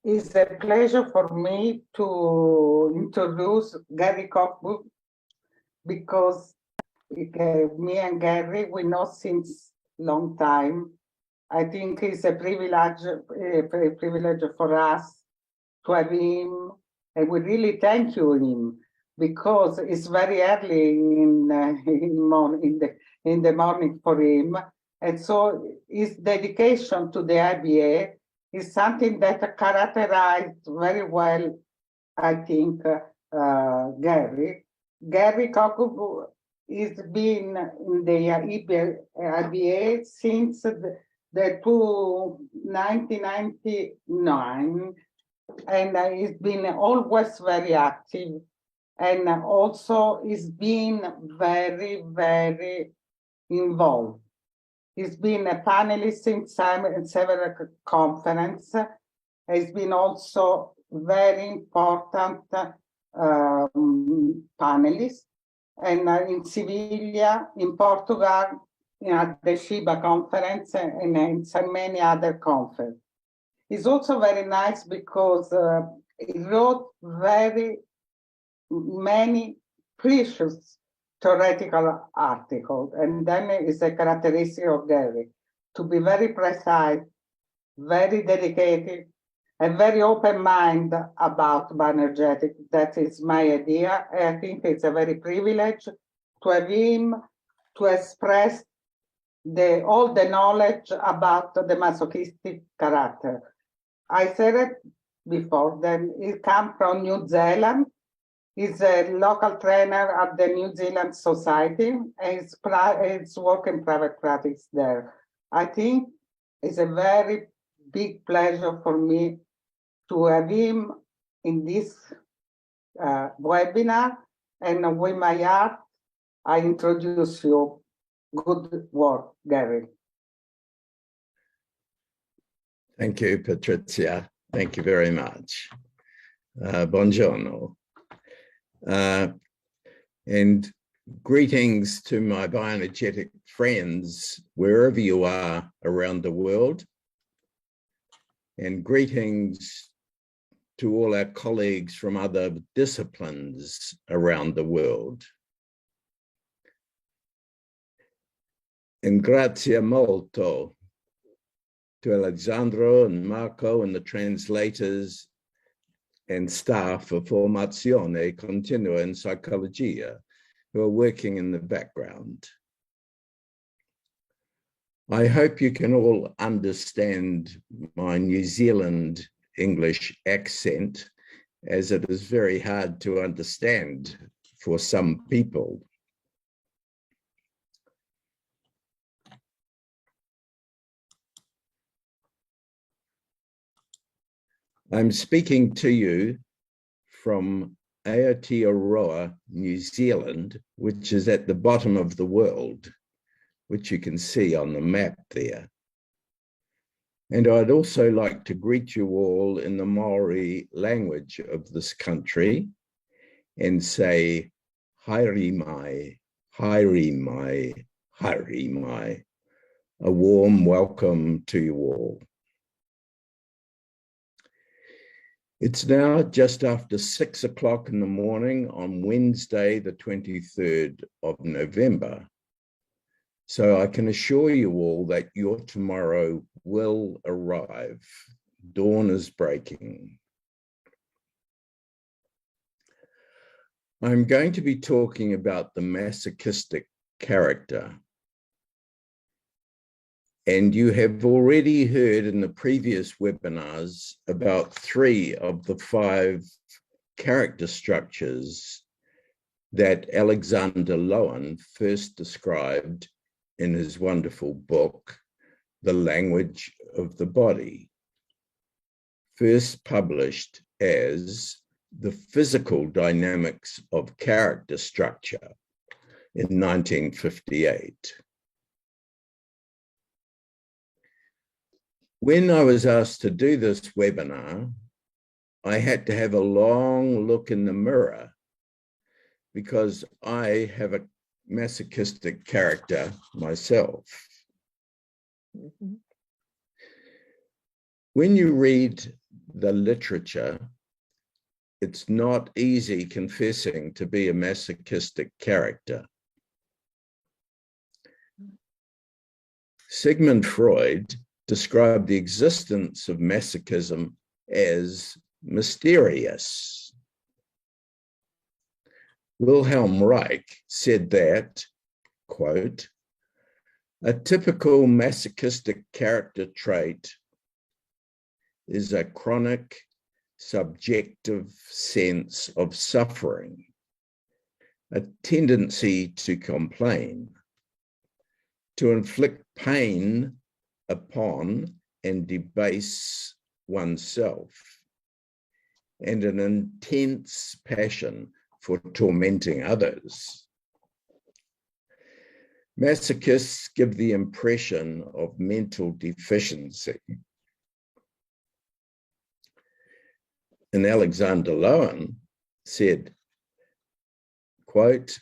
It's a pleasure for me to introduce Garry Cockburn because me and Garry, we know since long time. I think it's a privilege for us to have him, and we really thank you him because it's very early in the morning for him, and so his dedication to the IIBA is something that characterized very well, I think, Garry. Garry Cockburn has been in the IIBA since the 1999, and he's been always very active, and also he's been very, very involved. He's been a panelist in several conferences. He's been also very important panelist, and in Sevilla, in Portugal, at the IIBA Conference, and in so many other conferences. It's also very nice because he wrote very many precious theoretical articles, and then it's a characteristic of Garry to be very precise, very dedicated, and very open-minded about bioenergetics. That is my idea. I think it's a very privilege to have him to express all the knowledge about the masochistic character. I said it before, that he comes from New Zealand. He's a local trainer at the New Zealand Society, and he's working private practice there. I think it's a very big pleasure for me to have him in this webinar, and with my heart, I introduce you. Good work, Garry. Thank you, Patrizia. Thank you very much. Buongiorno. And greetings to my bioenergetic friends, wherever you are around the world. And greetings to all our colleagues from other disciplines around the world. And grazie molto to Alexandro and Marco and the translators and staff of Formazione Continua in Psychologia who are working in the background. I hope you can all understand my New Zealand English accent, as it is very hard to understand for some people. I'm speaking to you from Aotearoa, New Zealand, which is at the bottom of the world, which you can see on the map there. And I'd also like to greet you all in the Maori language of this country and say, haere mai, haere mai, haere mai. A warm welcome to you all. It's now just after 6 o'clock in the morning on Wednesday, the 23rd of November. So I can assure you all that your tomorrow will arrive. Dawn is breaking. I'm going to be talking about the masochistic character. And you have already heard in the previous webinars about 3 of the 5 character structures that Alexander Lowen first described in his wonderful book, The Language of the Body, first published as The Physical Dynamics of Character Structure in 1958. When I was asked to do this webinar, I had to have a long look in the mirror because I have a masochistic character myself. Mm-hmm. When you read the literature, it's not easy confessing to be a masochistic character. Sigmund Freud described the existence of masochism as mysterious. Wilhelm Reich said that, quote, "A typical masochistic character trait is a chronic, subjective sense of suffering, a tendency to complain, to inflict pain upon and debase oneself, and an intense passion for tormenting others. Masochists give the impression of mental deficiency." And Alexander Lowen said, quote,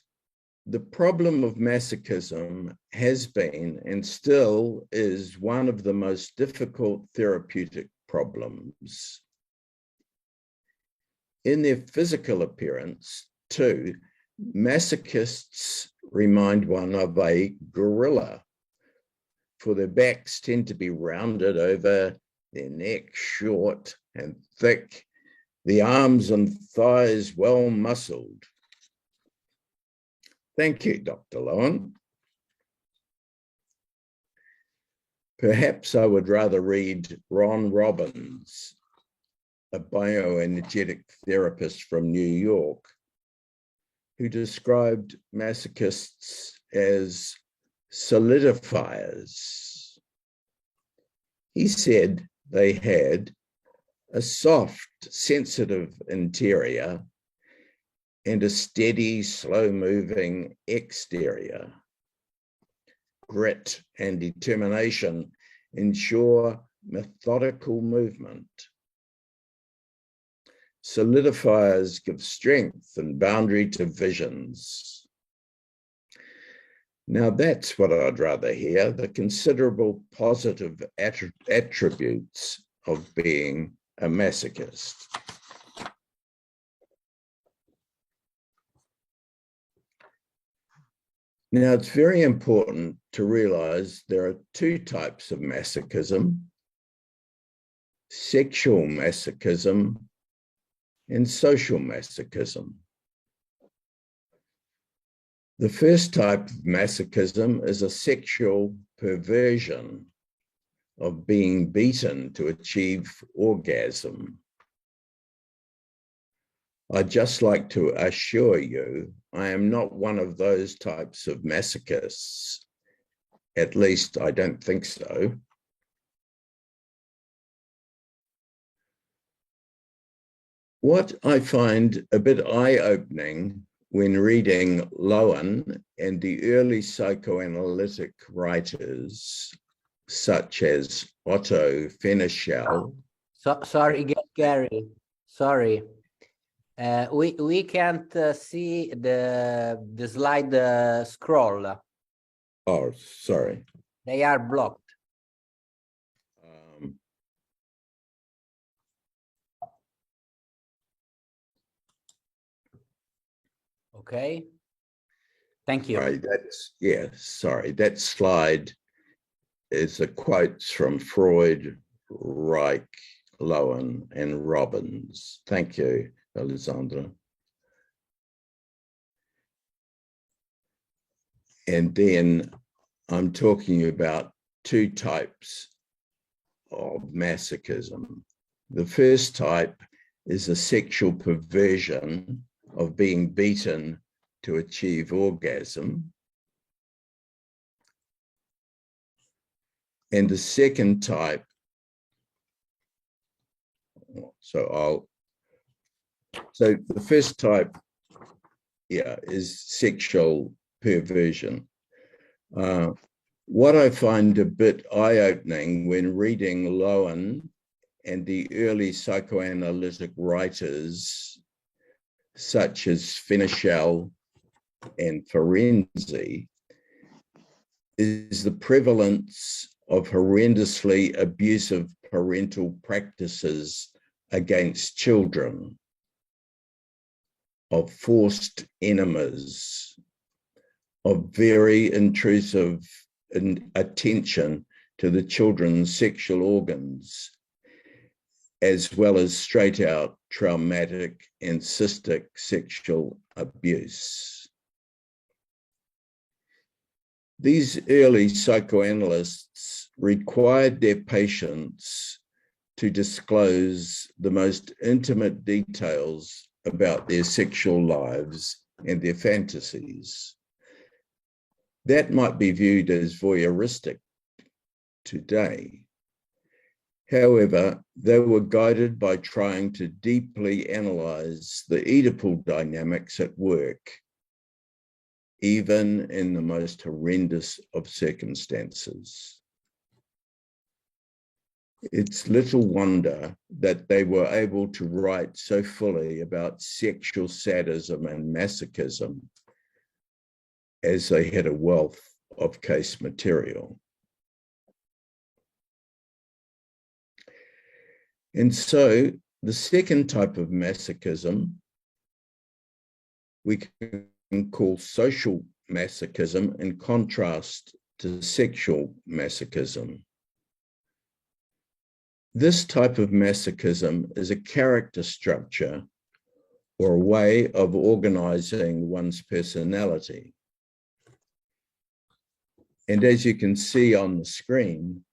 "The problem of masochism has been and still is one of the most difficult therapeutic problems. In their physical appearance, too, masochists remind one of a gorilla, for their backs tend to be rounded over, their neck short and thick, the arms and thighs well muscled." Thank you, Dr. Lowen. Perhaps I would rather read Ron Robbins, a bioenergetic therapist from New York, who described masochists as solidifiers. He said they had a soft, sensitive interior and a steady, slow-moving exterior. Grit and determination ensure methodical movement. Solidifiers give strength and boundary to visions. Now that's what I'd rather hear, the considerable positive attributes of being a masochist. Now, it's very important to realize there are two types of masochism: sexual masochism and social masochism. The first type of masochism is a sexual perversion of being beaten to achieve orgasm. I'd just like to assure you, I am not one of those types of masochists. At least I don't think so. What I find a bit eye-opening when reading Lowen and the early psychoanalytic writers, such as Otto Fenichel. Sorry, Gary. Sorry. We can't see the slide scroll. Oh, sorry. They are blocked. Okay. Thank you. Right, sorry. That slide is a quotes from Freud, Reich, Lowen, and Robbins. Thank you, Alessandra. And then I'm talking about two types of masochism. The first type is a sexual perversion of being beaten to achieve orgasm. And the second type, so the first type, is sexual perversion. What I find a bit eye-opening when reading Lowen and the early psychoanalytic writers, such as Fenichel and Ferenczi, is the prevalence of horrendously abusive parental practices against children, of forced enemas, of very intrusive attention to the children's sexual organs, as well as straight out traumatic and cystic sexual abuse. These early psychoanalysts required their patients to disclose the most intimate details about their sexual lives and their fantasies. That might be viewed as voyeuristic today. However, they were guided by trying to deeply analyze the Oedipal dynamics at work, even in the most horrendous of circumstances. It's little wonder that they were able to write so fully about sexual sadism and masochism, as they had a wealth of case material. And so the second type of masochism we can call social masochism, in contrast to sexual masochism. This type of masochism is a character structure or a way of organizing one's personality. And as you can see on the screen,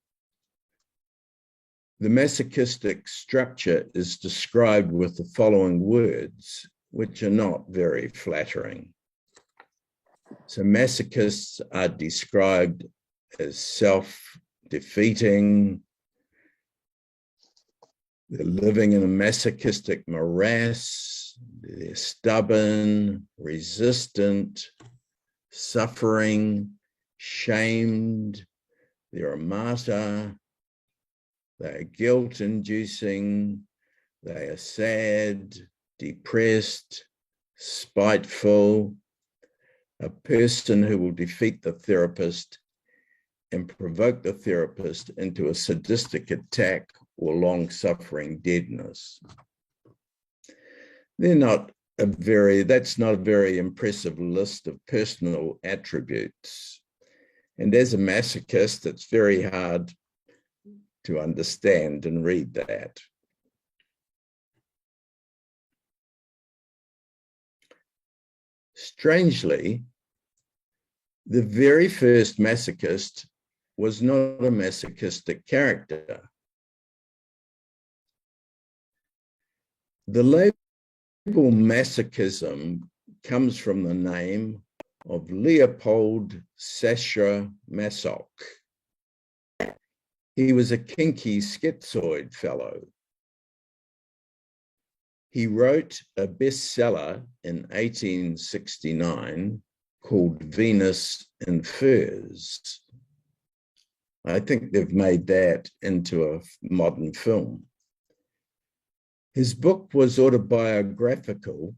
the masochistic structure is described with the following words, which are not very flattering. So masochists are described as self-defeating. They're living in a masochistic morass. They're stubborn, resistant, suffering, shamed. They're a martyr. They are guilt-inducing. They are sad, depressed, spiteful, a person who will defeat the therapist and provoke the therapist into a sadistic attack or long-suffering deadness. That's not a very impressive list of personal attributes. And as a masochist, it's very hard to understand and read that. Strangely, the very first masochist was not a masochistic character. The label masochism comes from the name of Leopold Sascha Masoch. He was a kinky schizoid fellow. He wrote a bestseller in 1869 called Venus in Furs. I think they've made that into a modern film. His book was autobiographical,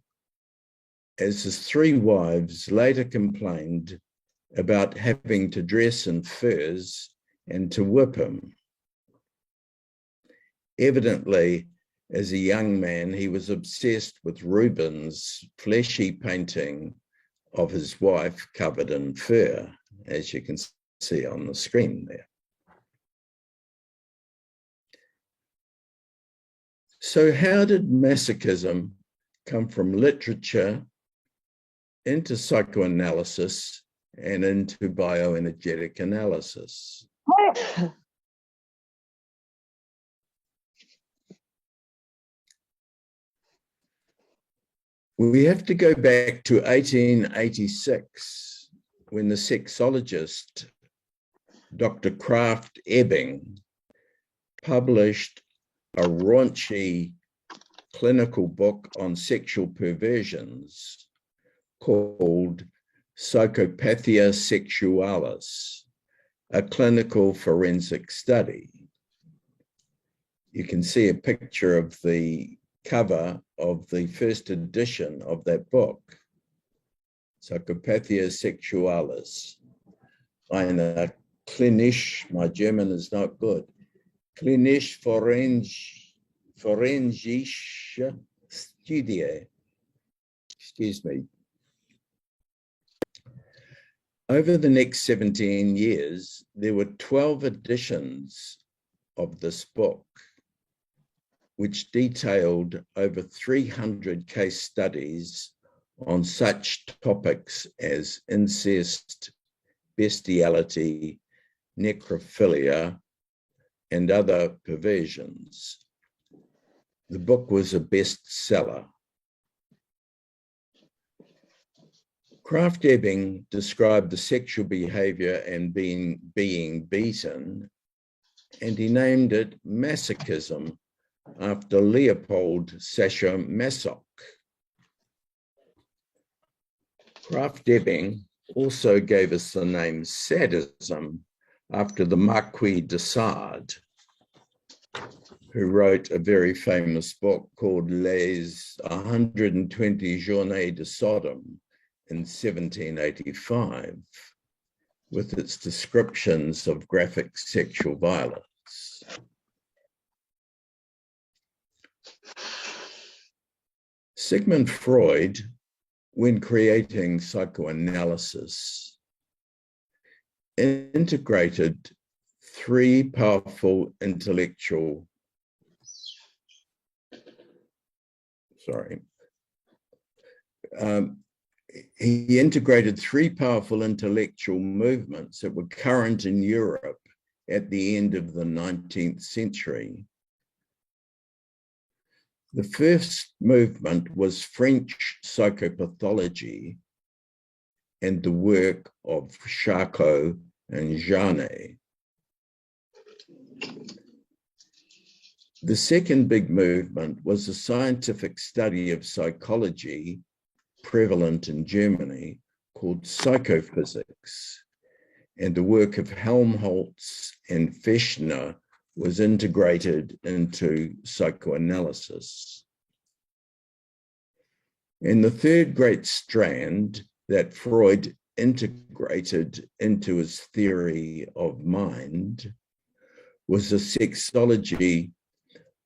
as his three wives later complained about having to dress in furs and to whip him. Evidently, as a young man, he was obsessed with Rubens' fleshy painting of his wife covered in fur, as you can see on the screen there. So how did masochism come from literature into psychoanalysis and into bioenergetic analysis? We have to go back to 1886 when the sexologist Dr. Kraft Ebing published a raunchy clinical book on sexual perversions called Psychopathia Sexualis, a clinical forensic study. You can see a picture of the cover of the first edition of that book, Psychopathia Sexualis. Eine Klinisch, my German is not good, Klinisch forensische Studie. Excuse me. Over the next 17 years, there were 12 editions of this book, which detailed over 300 case studies on such topics as incest, bestiality, necrophilia, and other perversions. The book was a bestseller. Krafft-Ebing described the sexual behavior and being beaten, and he named it masochism after Leopold Sascha Masoch. Krafft-Ebing also gave us the name sadism after the Marquis de Sade, who wrote a very famous book called Les 120 Journées de Sodom in 1785, with its descriptions of graphic sexual violence. Sigmund Freud, when creating psychoanalysis, integrated three powerful intellectual, he integrated three powerful intellectual movements that were current in Europe at the end of the 19th century. The first movement was French psychopathology and the work of Charcot and Janet. The second big movement was the scientific study of psychology prevalent in Germany called psychophysics, and the work of Helmholtz and Fechner was integrated into psychoanalysis. And the third great strand that Freud integrated into his theory of mind was the sexology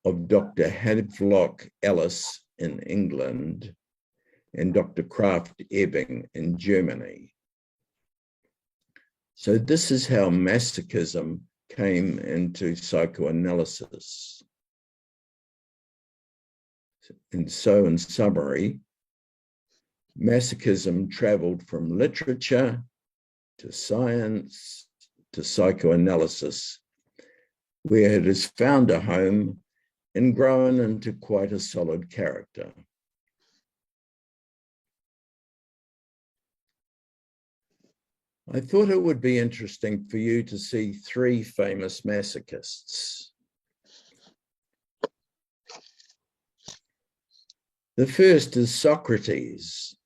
of Dr. Havelock Ellis in England and Dr. Krafft-Ebing in Germany. So this is how masochism came into psychoanalysis. And so in summary, masochism traveled from literature to science to psychoanalysis, where it has found a home and grown into quite a solid character. I thought it would be interesting for you to see three famous masochists. The first is Socrates,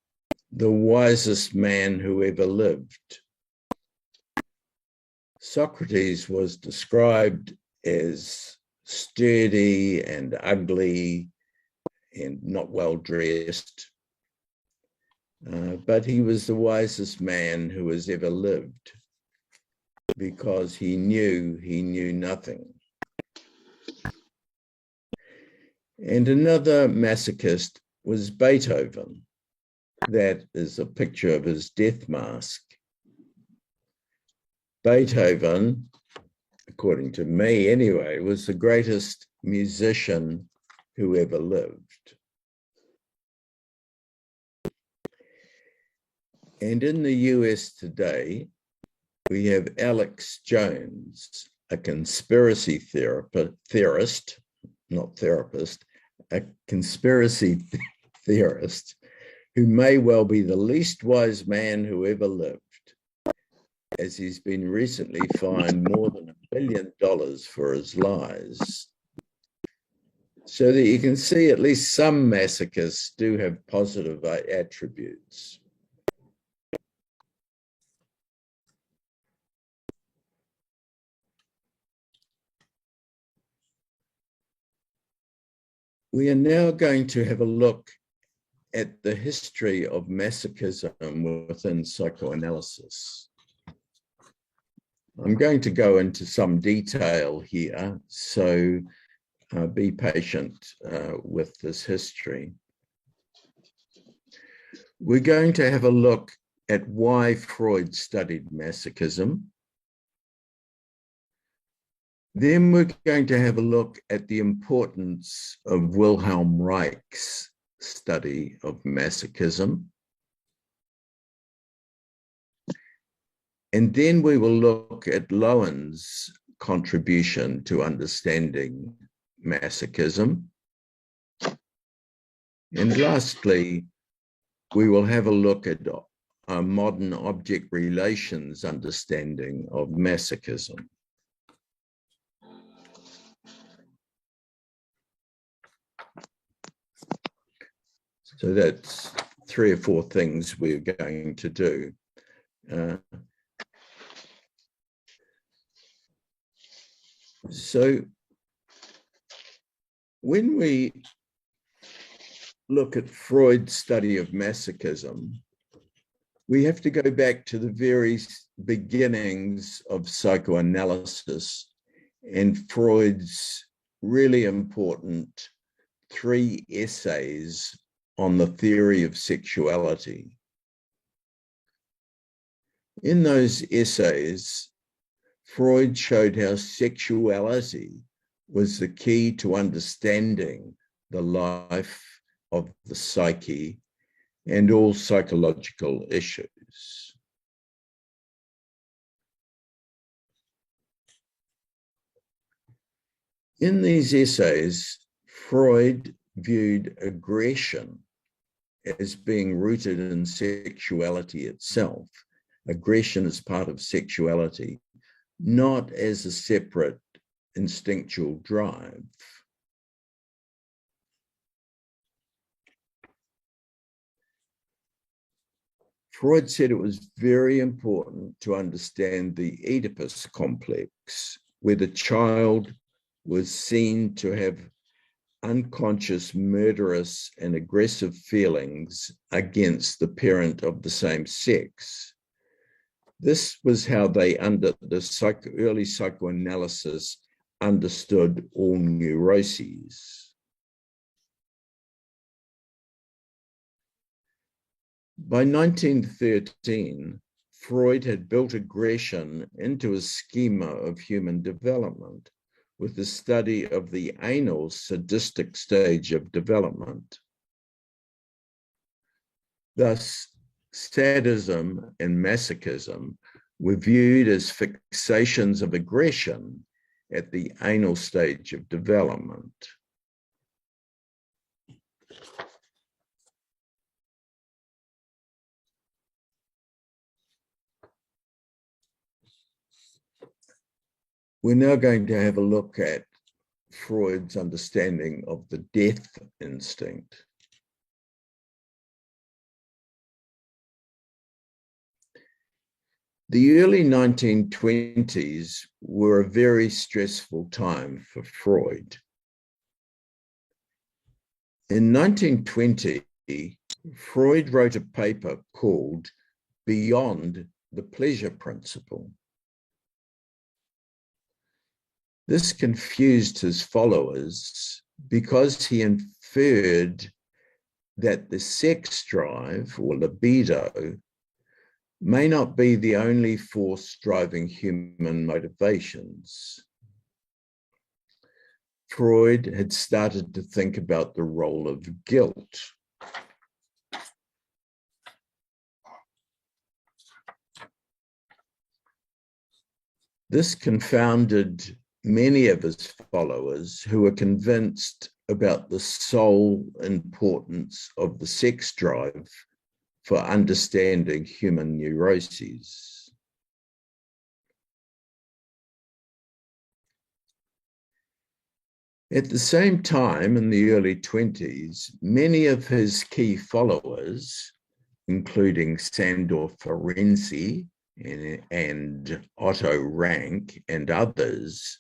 the wisest man who ever lived. Socrates was described as sturdy and ugly and not well dressed. But he was the wisest man who has ever lived because he knew nothing. And another masochist was Beethoven. That is a picture of his death mask. Beethoven, according to me anyway, was the greatest musician who ever lived. And in the US today, we have Alex Jones, a conspiracy theorist, not therapist, a conspiracy theorist who may well be the least wise man who ever lived, as he's been recently fined more than $1 billion for his lies. So that you can see at least some masochists do have positive attributes. We are now going to have a look at the history of masochism within psychoanalysis. I'm going to go into some detail here, so be patient with this history. We're going to have a look at why Freud studied masochism. Then we're going to have a look at the importance of Wilhelm Reich's study of masochism. And then we will look at Lowen's contribution to understanding masochism. And lastly, we will have a look at a modern object relations understanding of masochism. So that's 3 or 4 things we're going to do. So when we look at Freud's study of masochism, we have to go back to the very beginnings of psychoanalysis and Freud's really important 3 essays on the theory of sexuality. In those essays, Freud showed how sexuality was the key to understanding the life of the psyche and all psychological issues. In these essays, Freud viewed aggression as being rooted in sexuality itself. Aggression is part of sexuality, not as a separate instinctual drive. Freud said it was very important to understand the Oedipus complex, where the child was seen to have unconscious, murderous, and aggressive feelings against the parent of the same sex. This was how they, under the early psychoanalysis, understood all neuroses. By 1913, Freud had built aggression into a schema of human development with the study of the anal sadistic stage of development. Thus, sadism and masochism were viewed as fixations of aggression at the anal stage of development. We're now going to have a look at Freud's understanding of the death instinct. The early 1920s were a very stressful time for Freud. In 1920, Freud wrote a paper called Beyond the Pleasure Principle. This confused his followers because he inferred that the sex drive or libido may not be the only force driving human motivations. Freud had started to think about the role of guilt. This confounded many of his followers who were convinced about the sole importance of the sex drive for understanding human neuroses. At the same time, in the early 20s, many of his key followers, including Sandor Ferenczi and Otto Rank and others,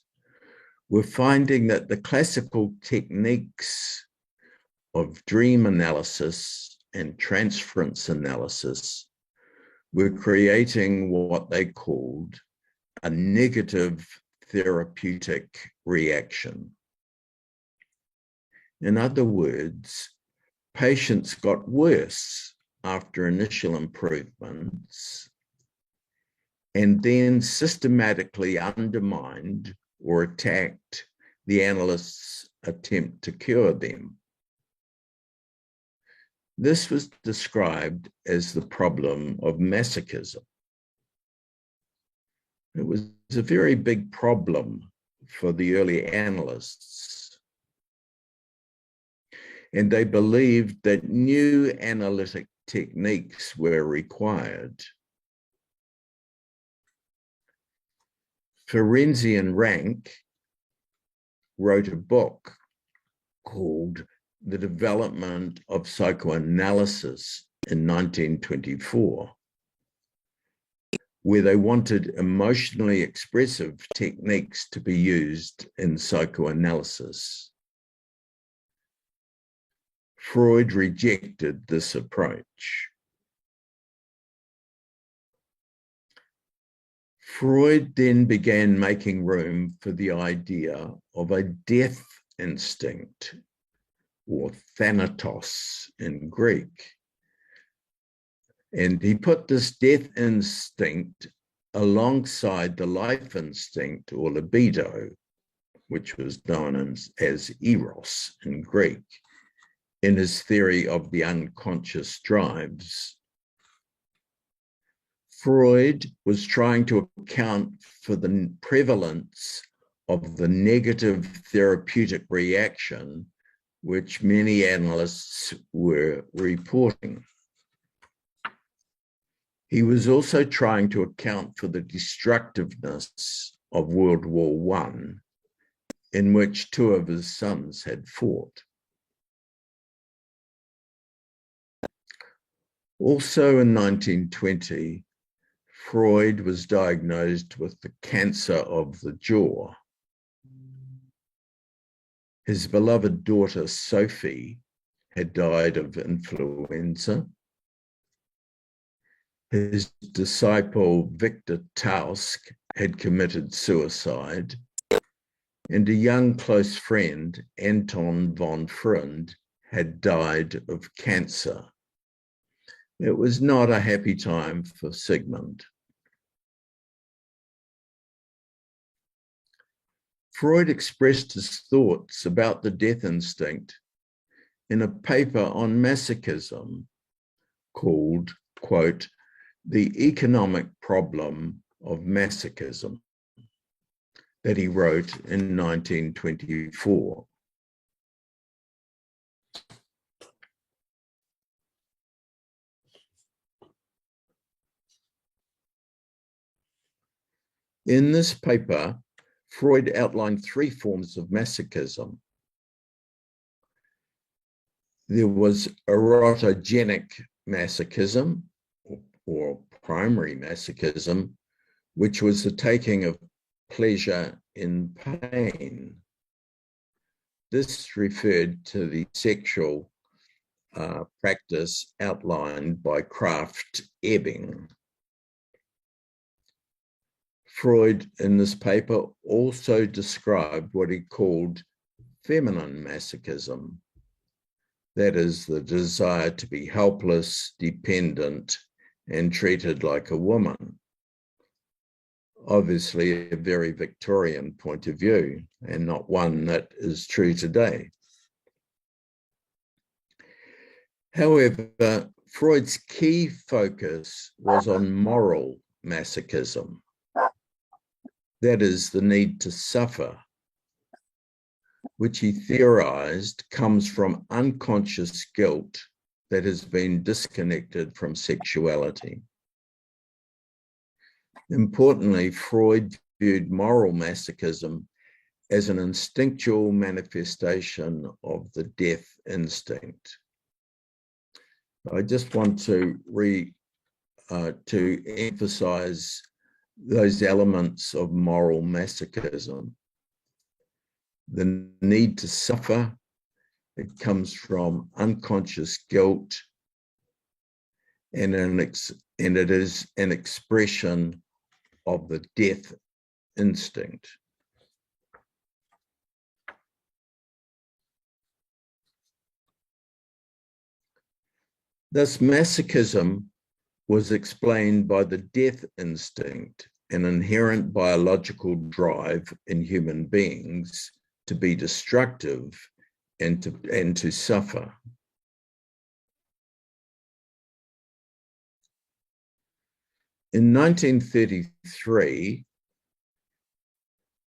were finding that the classical techniques of dream analysis and transference analysis were creating what they called a negative therapeutic reaction. In other words, patients got worse after initial improvements and then systematically undermined or attacked the analyst's attempt to cure them. This was described as the problem of masochism. It was a very big problem for the early analysts, and they believed that new analytic techniques were required. Ferenczi and Rank wrote a book called The Development of Psychoanalysis in 1924, where they wanted emotionally expressive techniques to be used in psychoanalysis. Freud rejected this approach. Freud then began making room for the idea of a death instinct, or thanatos in Greek. And he put this death instinct alongside the life instinct, or libido, which was known as eros in Greek, in his theory of the unconscious drives. Freud was trying to account for the prevalence of the negative therapeutic reaction which many analysts were reporting. He was also trying to account for the destructiveness of World War I, in which two of his sons had fought. Also in 1920, Freud was diagnosed with the cancer of the jaw. His beloved daughter, Sophie, had died of influenza. His disciple, Victor Tausk, had committed suicide. And a young close friend, Anton von Freund, had died of cancer. It was not a happy time for Sigmund. Freud expressed his thoughts about the death instinct in a paper on masochism called, quote, The Economic Problem of Masochism, that he wrote in 1924. In this paper, Freud outlined three forms of masochism. There was erotogenic masochism, or primary masochism, which was the taking of pleasure in pain. This referred to the sexual practice outlined by Kraft-Ebing. Freud, in this paper, also described what he called feminine masochism, that is, the desire to be helpless, dependent, and treated like a woman. Obviously, a very Victorian point of view, and not one that is true today. However, Freud's key focus was on moral masochism. That is, the need to suffer, which he theorized comes from unconscious guilt that has been disconnected from sexuality. Importantly, Freud viewed moral masochism as an instinctual manifestation of the death instinct. I just want to emphasize those elements of moral masochism. The need to suffer, it comes from unconscious guilt, and it is an expression of the death instinct. Thus, masochism was explained by the death instinct, an inherent biological drive in human beings to be destructive and to suffer. In 1933,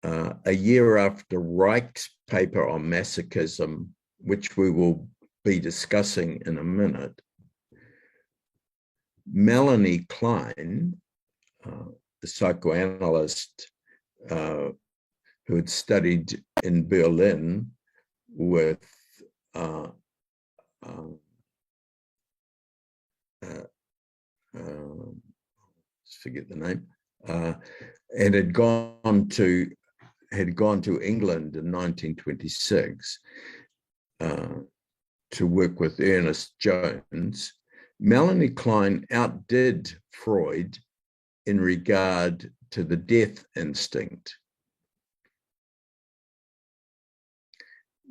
a year after Reich's paper on masochism, which we will be discussing in a minute, Melanie Klein, the psychoanalyst who had studied in Berlin with forget the name, and had gone to England in 1926 to work with Ernest Jones. Melanie Klein outdid Freud in regard to the death instinct.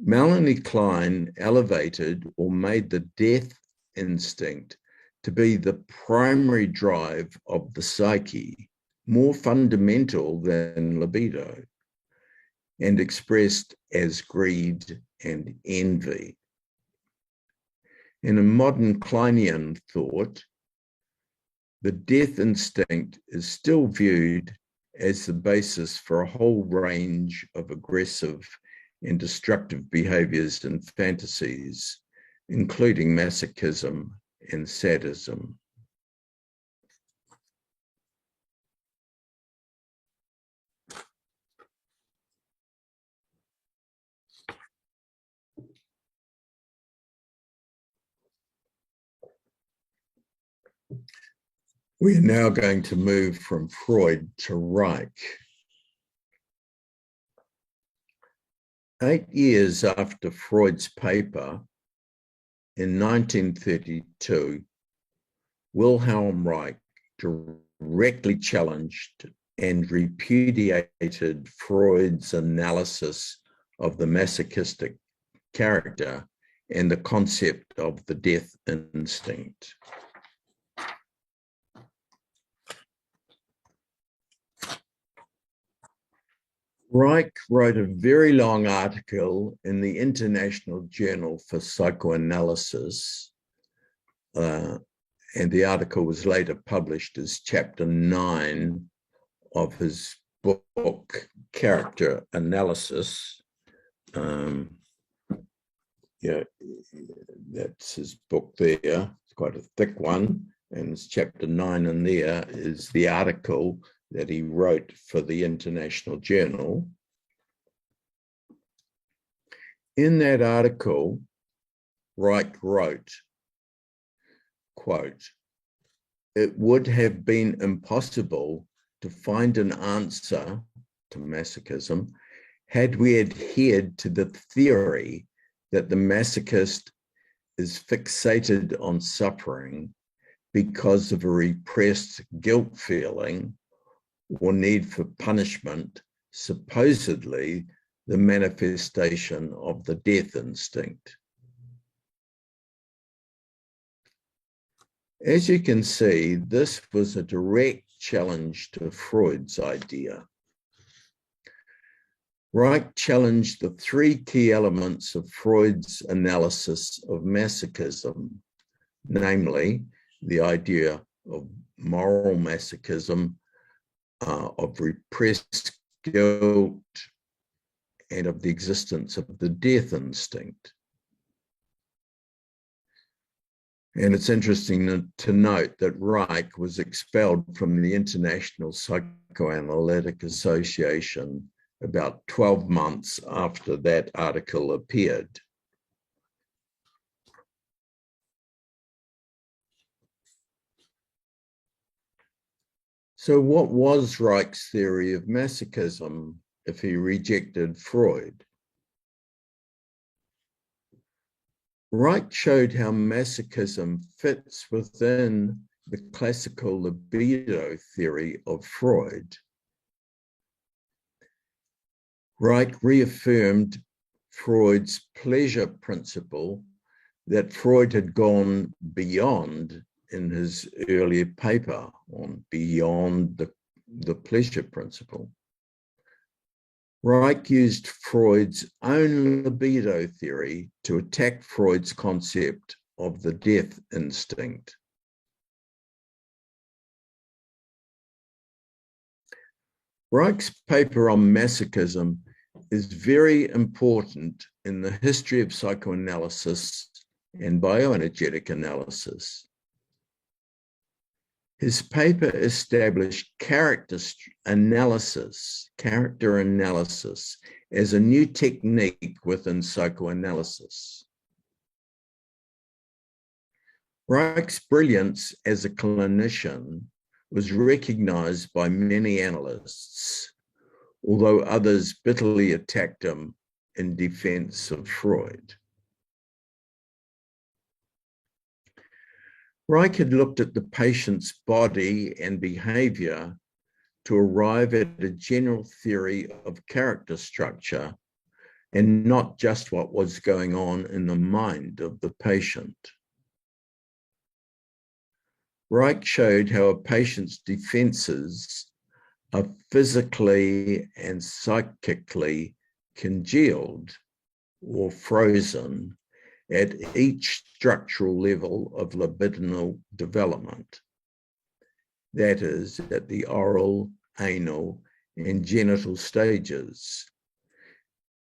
Melanie Klein elevated or made the death instinct to be the primary drive of the psyche, more fundamental than libido, and expressed as greed and envy. In a modern Kleinian thought, the death instinct is still viewed as the basis for a whole range of aggressive and destructive behaviors and fantasies, including masochism and sadism. We are now going to move from Freud to Reich. 8 years after Freud's paper, in 1932, Wilhelm Reich directly challenged and repudiated Freud's analysis of the masochistic character and the concept of the death instinct. Reich wrote a very long article in the International Journal for Psychoanalysis, and the article was later published as Chapter 9 of his book, Character Analysis. Yeah, that's his book there. It's quite a thick one, and it's Chapter 9 in there is the article that he wrote for the International Journal. In that article, Reich wrote, quote, "It would have been impossible to find an answer to masochism had we adhered to the theory that the masochist is fixated on suffering because of a repressed guilt feeling or need for punishment, supposedly the manifestation of the death instinct." As you can see, this was a direct challenge to Freud's idea. Reich challenged the three key elements of Freud's analysis of masochism, namely the idea of moral masochism, of repressed guilt, and of the existence of the death instinct. And it's interesting to note that Reich was expelled from the International Psychoanalytic Association about 12 months after that article appeared. So what was Reich's theory of masochism if he rejected Freud? Reich showed how masochism fits within the classical libido theory of Freud. Reich reaffirmed Freud's pleasure principle that Freud had gone beyond in his earlier paper on Beyond the Pleasure Principle. Reich used Freud's own libido theory to attack Freud's concept of the death instinct. Reich's paper on masochism is very important in the history of psychoanalysis and bioenergetic analysis. His paper established character analysis as a new technique within psychoanalysis. Reich's brilliance as a clinician was recognized by many analysts, although others bitterly attacked him in defense of Freud. Reich had looked at the patient's body and behavior to arrive at a general theory of character structure and not just what was going on in the mind of the patient. Reich showed how a patient's defenses are physically and psychically congealed or frozen at each structural level of libidinal development. That is, at the oral, anal, and genital stages,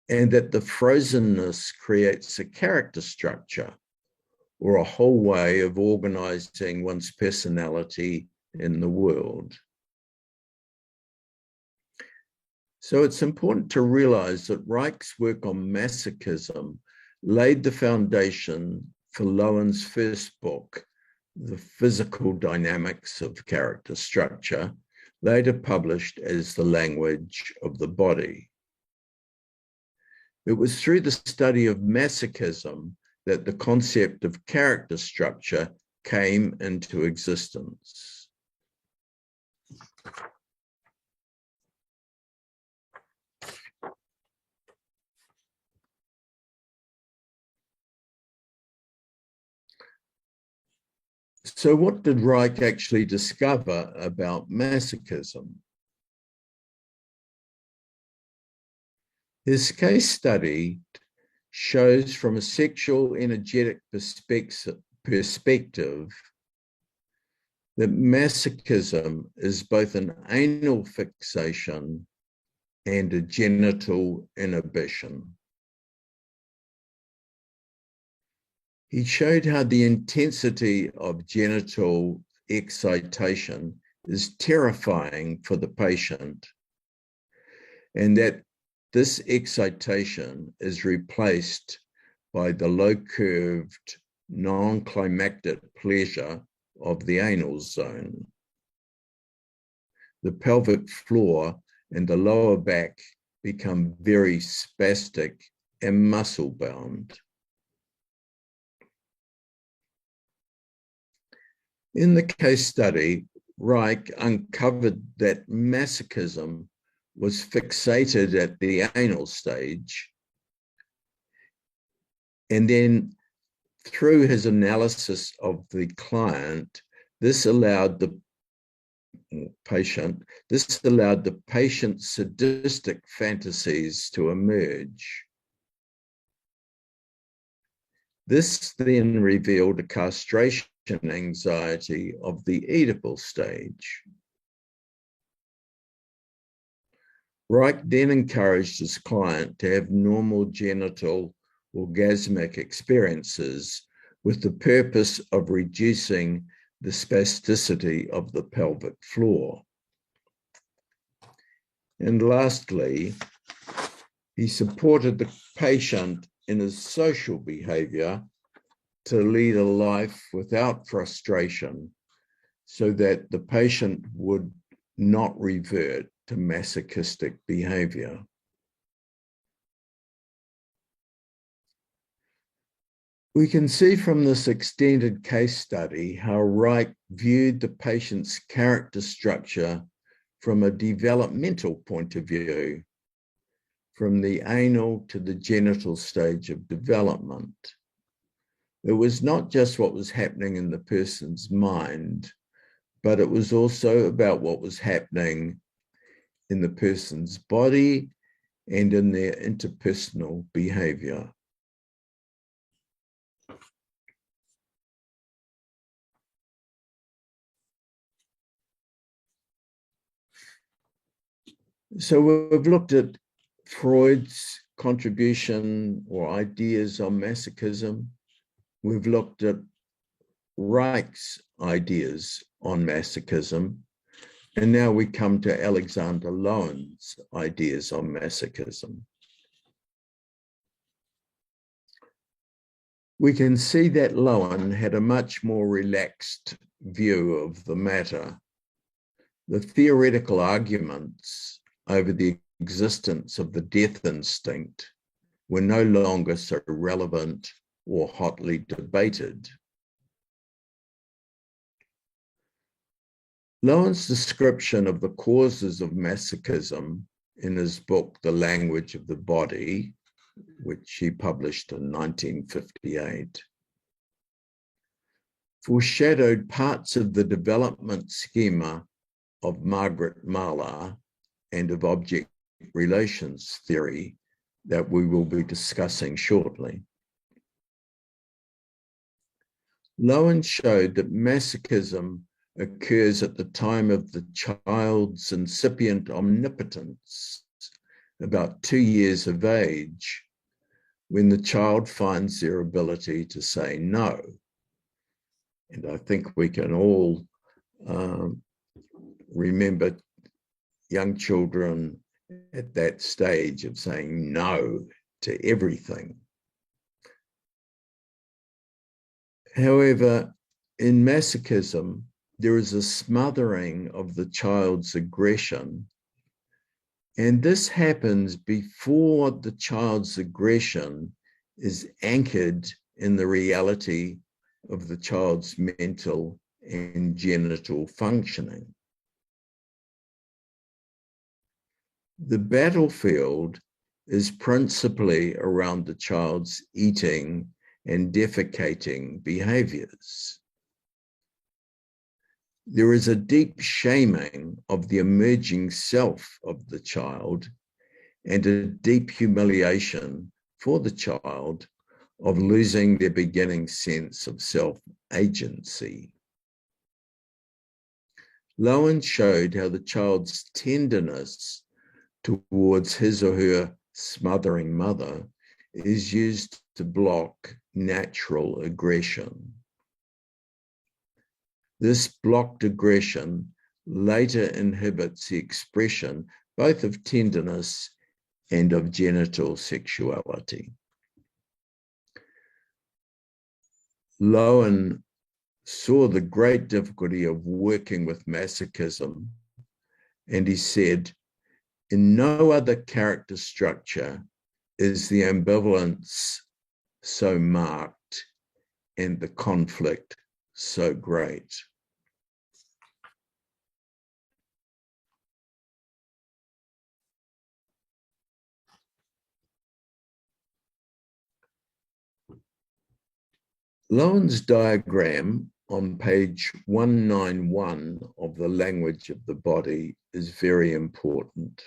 and that the frozenness creates a character structure or a whole way of organizing one's personality in the world. So it's important to realize that Reich's work on masochism laid the foundation for Lowen's first book, The Physical Dynamics of Character Structure, later published as The Language of the Body. It was through the study of masochism that the concept of character structure came into existence. So what did Reich actually discover about masochism? His case study shows from a sexual energetic perspective that masochism is both an anal fixation and a genital inhibition. He showed how the intensity of genital excitation is terrifying for the patient, and that this excitation is replaced by the low-curved, non-climactic pleasure of the anal zone. The pelvic floor and the lower back become very spastic and muscle-bound. In the case study, Reich uncovered that masochism was fixated at the anal stage, and then through his analysis of the client, this allowed the patient's sadistic fantasies to emerge. This then revealed a castration anxiety of the Oedipal stage. Reich then encouraged his client to have normal genital orgasmic experiences with the purpose of reducing the spasticity of the pelvic floor. And lastly, he supported the patient in his social behavior to lead a life without frustration so that the patient would not revert to masochistic behavior. We can see from this extended case study how Reich viewed the patient's character structure from a developmental point of view, from the anal to the genital stage of development. It was not just what was happening in the person's mind, but it was also about what was happening in the person's body and in their interpersonal behavior. So we've looked at Freud's contribution or ideas on masochism. We've looked at Reich's ideas on masochism. And now we come to Alexander Lowen's ideas on masochism. We can see that Lowen had a much more relaxed view of the matter. The theoretical arguments over the existence of the death instinct were no longer so relevant or hotly debated. Lowen's description of the causes of masochism in his book, The Language of the Body, which he published in 1958, foreshadowed parts of the development schema of Margaret Mahler and of object relations theory that we will be discussing shortly. Lowen showed that masochism occurs at the time of the child's incipient omnipotence, about 2 years of age, when the child finds their ability to say no. And I think we can all remember young children at that stage of saying no to everything. However, in masochism, there is a smothering of the child's aggression, and this happens before the child's aggression is anchored in the reality of the child's mental and genital functioning. The battlefield is principally around the child's eating and defecating behaviors. There is a deep shaming of the emerging self of the child and a deep humiliation for the child of losing their beginning sense of self-agency. Lowen showed how the child's tenderness towards his or her smothering mother is used to block natural aggression. This blocked aggression later inhibits the expression both of tenderness and of genital sexuality. Lowen saw the great difficulty of working with masochism, and he said, "In no other character structure is the ambivalence so marked and the conflict so great." Lowen's diagram on page 191 of The Language of the Body is very important.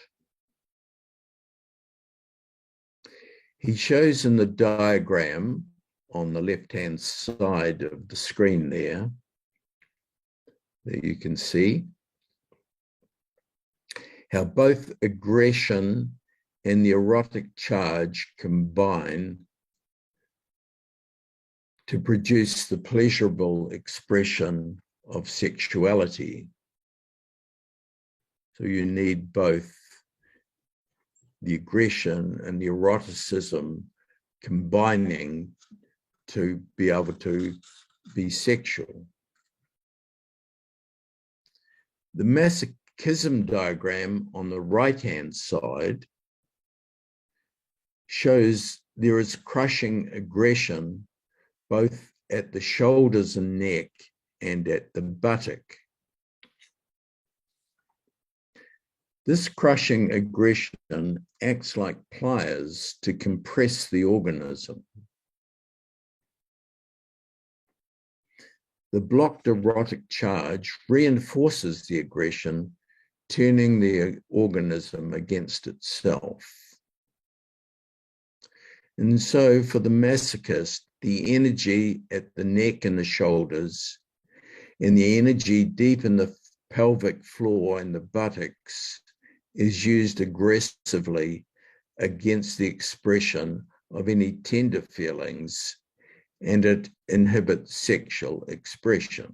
He shows in the diagram on the left-hand side of the screen there that you can see how both aggression and the erotic charge combine to produce the pleasurable expression of sexuality. So you need both the aggression and the eroticism combining to be able to be sexual. The masochism diagram on the right-hand side shows there is crushing aggression both at the shoulders and neck and at the buttock. This crushing aggression acts like pliers to compress the organism. the blocked erotic charge reinforces the aggression, turning the organism against itself. And so for the masochist, the energy at the neck and the shoulders, and the energy deep in the pelvic floor and the buttocks is used aggressively against the expression of any tender feelings, and it inhibits sexual expression.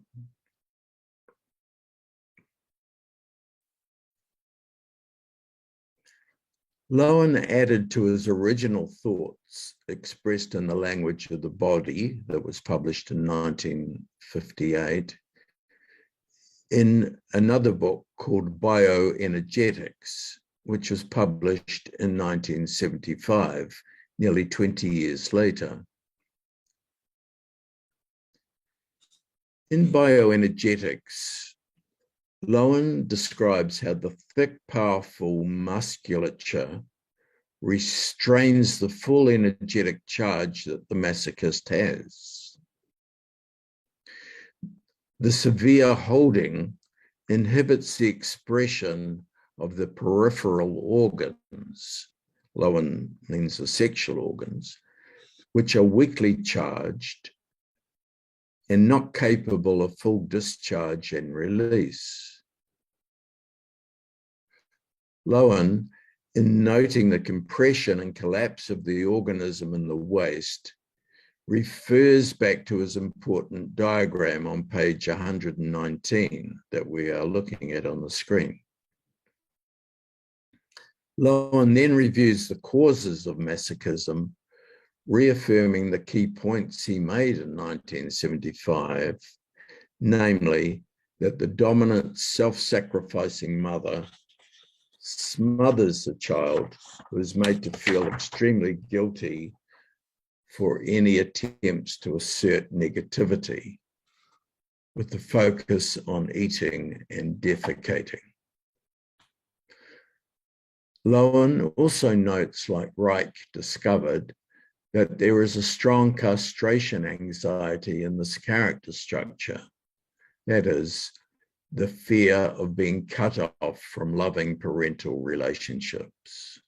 Lowen added to his original thoughts expressed in the language of the body that was published in 1958 in another book called Bioenergetics, which was published in 1975, nearly 20 years later. In Bioenergetics, Lowen describes how the thick, powerful musculature restrains the full energetic charge that the masochist has. The severe holding inhibits the expression of the peripheral organs, Lowen means the sexual organs, which are weakly charged and not capable of full discharge and release. Lowen, in noting the compression and collapse of the organism in the waist, refers back to his important diagram on page 119 that we are looking at on the screen. Lowen then reviews the causes of masochism, reaffirming the key points he made in 1975, namely that the dominant self-sacrificing mother smothers the child who is made to feel extremely guilty for any attempts to assert negativity, with the focus on eating and defecating. Lowen also notes, like Reich discovered, that there is a strong castration anxiety in this character structure. That is, the fear of being cut off from loving parental relationships.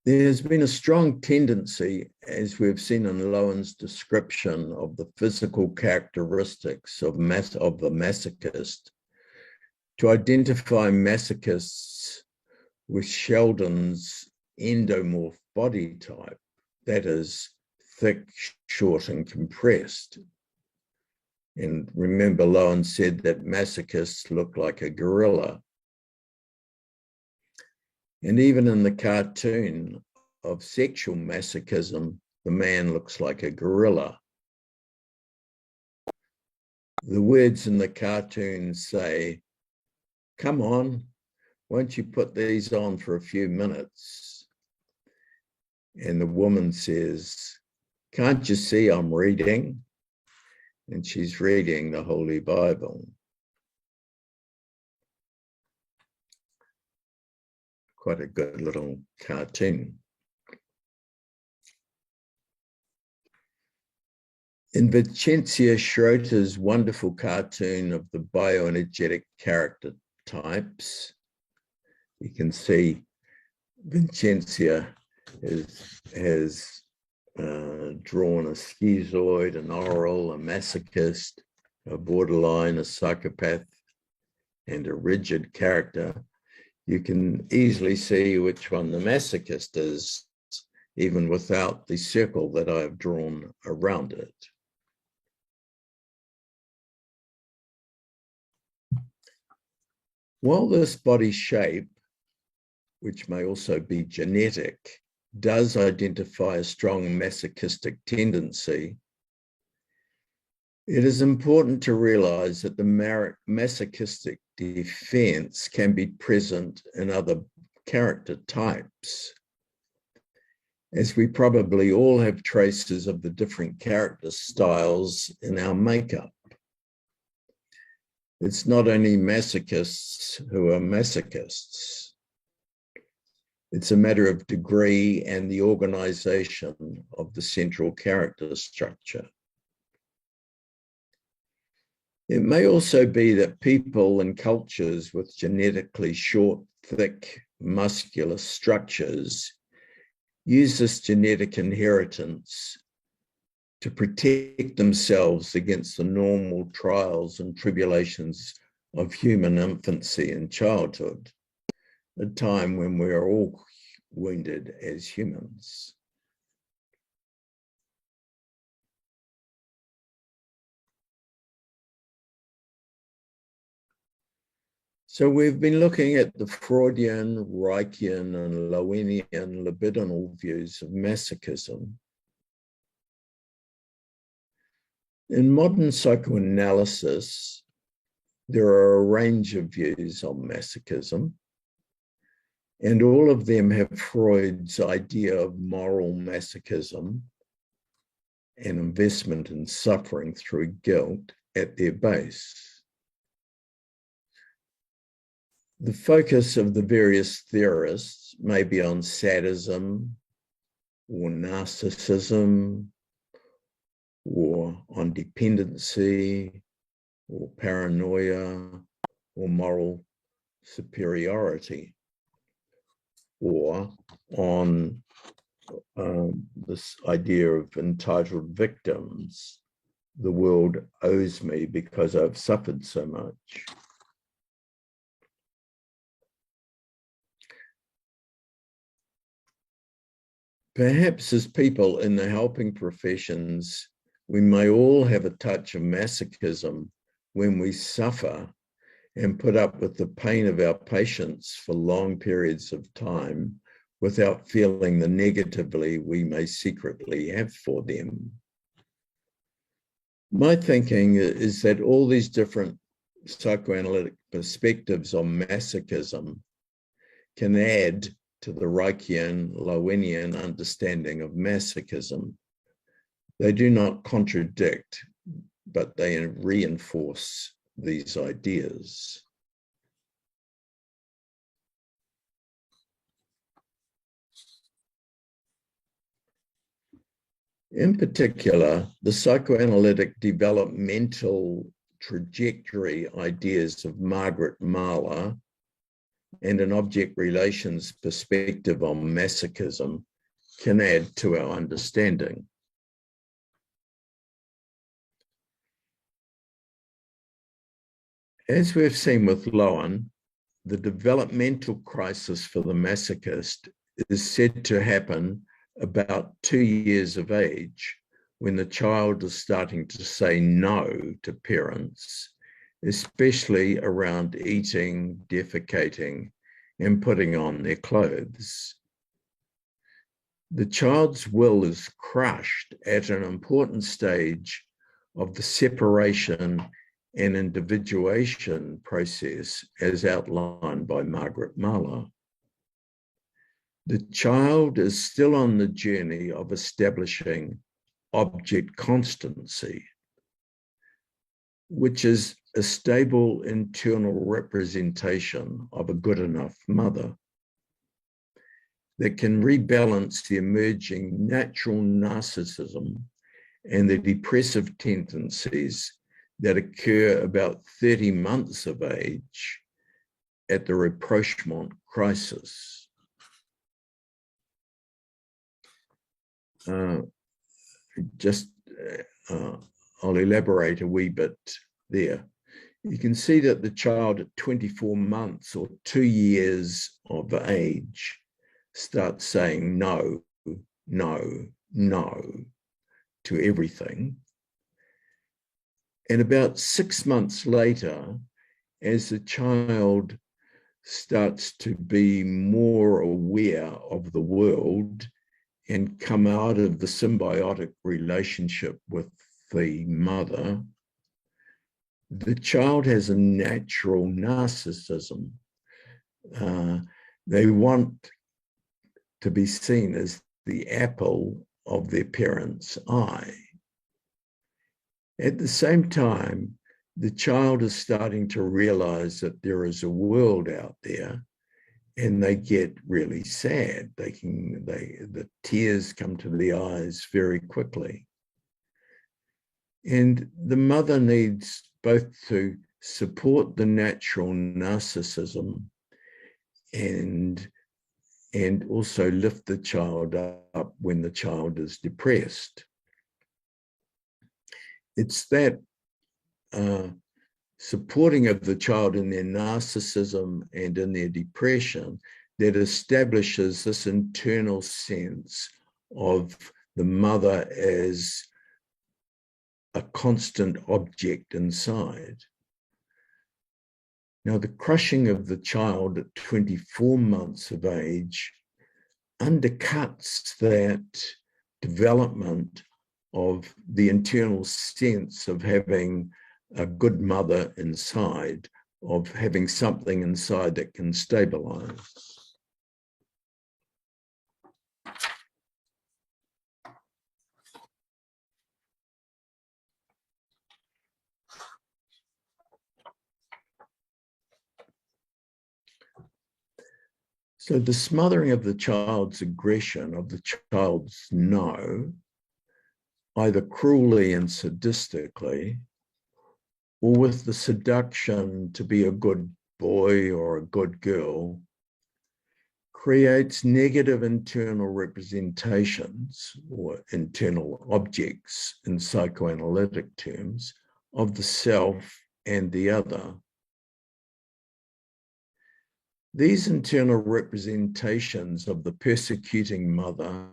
There's been a strong tendency, as we've seen in Lowen's description of the physical characteristics of the masochist, to identify masochists with Sheldon's endomorph body type, that is, thick, short, and compressed. And remember, Lowen said that masochists look like a gorilla. And even in the cartoon of sexual masochism, the man looks like a gorilla. The words in the cartoon say, "Come on, won't you put these on for a few minutes?" And the woman says, "Can't you see I'm reading?" And she's reading the Holy Bible. Quite a good little cartoon. In Vincentia Schroeter's wonderful cartoon of the bioenergetic character types, you can see Vincentia has drawn a schizoid, an oral, a masochist, a borderline, a psychopath, and a rigid character. You can easily see which one the masochist is, even without the circle that I've drawn around it. While this body shape, which may also be genetic, does identify a strong masochistic tendency, it is important to realize that the masochistic defense can be present in other character types, as we probably all have traces of the different character styles in our makeup. It's not only masochists who are masochists. It's a matter of degree and the organization of the central character structure. It may also be that people and cultures with genetically short, thick, muscular structures use this genetic inheritance to protect themselves against the normal trials and tribulations of human infancy and childhood, a time when we are all wounded as humans. So we've been looking at the Freudian, Reichian, and Lowenian libidinal views of masochism. In modern psychoanalysis, there are a range of views on masochism, and all of them have Freud's idea of moral masochism and investment in suffering through guilt at their base. The focus of the various theorists may be on sadism or narcissism or on dependency or paranoia or moral superiority or on this idea of entitled victims. The world owes me because I've suffered so much. Perhaps as people in the helping professions, we may all have a touch of masochism when we suffer and put up with the pain of our patients for long periods of time without feeling the negatively we may secretly have for them. My thinking is that all these different psychoanalytic perspectives on masochism can add to the Reichian, Lowenian understanding of masochism. They do not contradict, but they reinforce these ideas. In particular, the psychoanalytic developmental trajectory ideas of Margaret Mahler and an object relations perspective on masochism can add to our understanding. As we've seen with Lowen, the developmental crisis for the masochist is said to happen about 2 years of age, when the child is starting to say no to parents, especially around eating, defecating, and putting on their clothes. The child's will is crushed at an important stage of the separation and individuation process as outlined by Margaret Mahler. The child is still on the journey of establishing object constancy, which is a stable internal representation of a good enough mother that can rebalance the emerging natural narcissism and the depressive tendencies that occur about 30 months of age at the rapprochement crisis. I'll elaborate a wee bit there. You can see that the child at 24 months or 2 years of age starts saying no, no, no to everything. And about 6 months later, as the child starts to be more aware of the world and come out of the symbiotic relationship with the mother, the child has a natural narcissism. They want to be seen as the apple of their parents' eye. At the same time, the child is starting to realize that there is a world out there, and they get really sad. The tears come to the eyes very quickly. And the mother needs both to support the natural narcissism and also lift the child up when the child is depressed. It's that supporting of the child in their narcissism and in their depression that establishes this internal sense of the mother as a constant object inside. Now, the crushing of the child at 24 months of age undercuts that development of the internal sense of having a good mother inside, of having something inside that can stabilize. So the smothering of the child's aggression, of the child's no, either cruelly and sadistically, or with the seduction to be a good boy or a good girl, creates negative internal representations or internal objects in psychoanalytic terms of the self and the other. These internal representations of the persecuting mother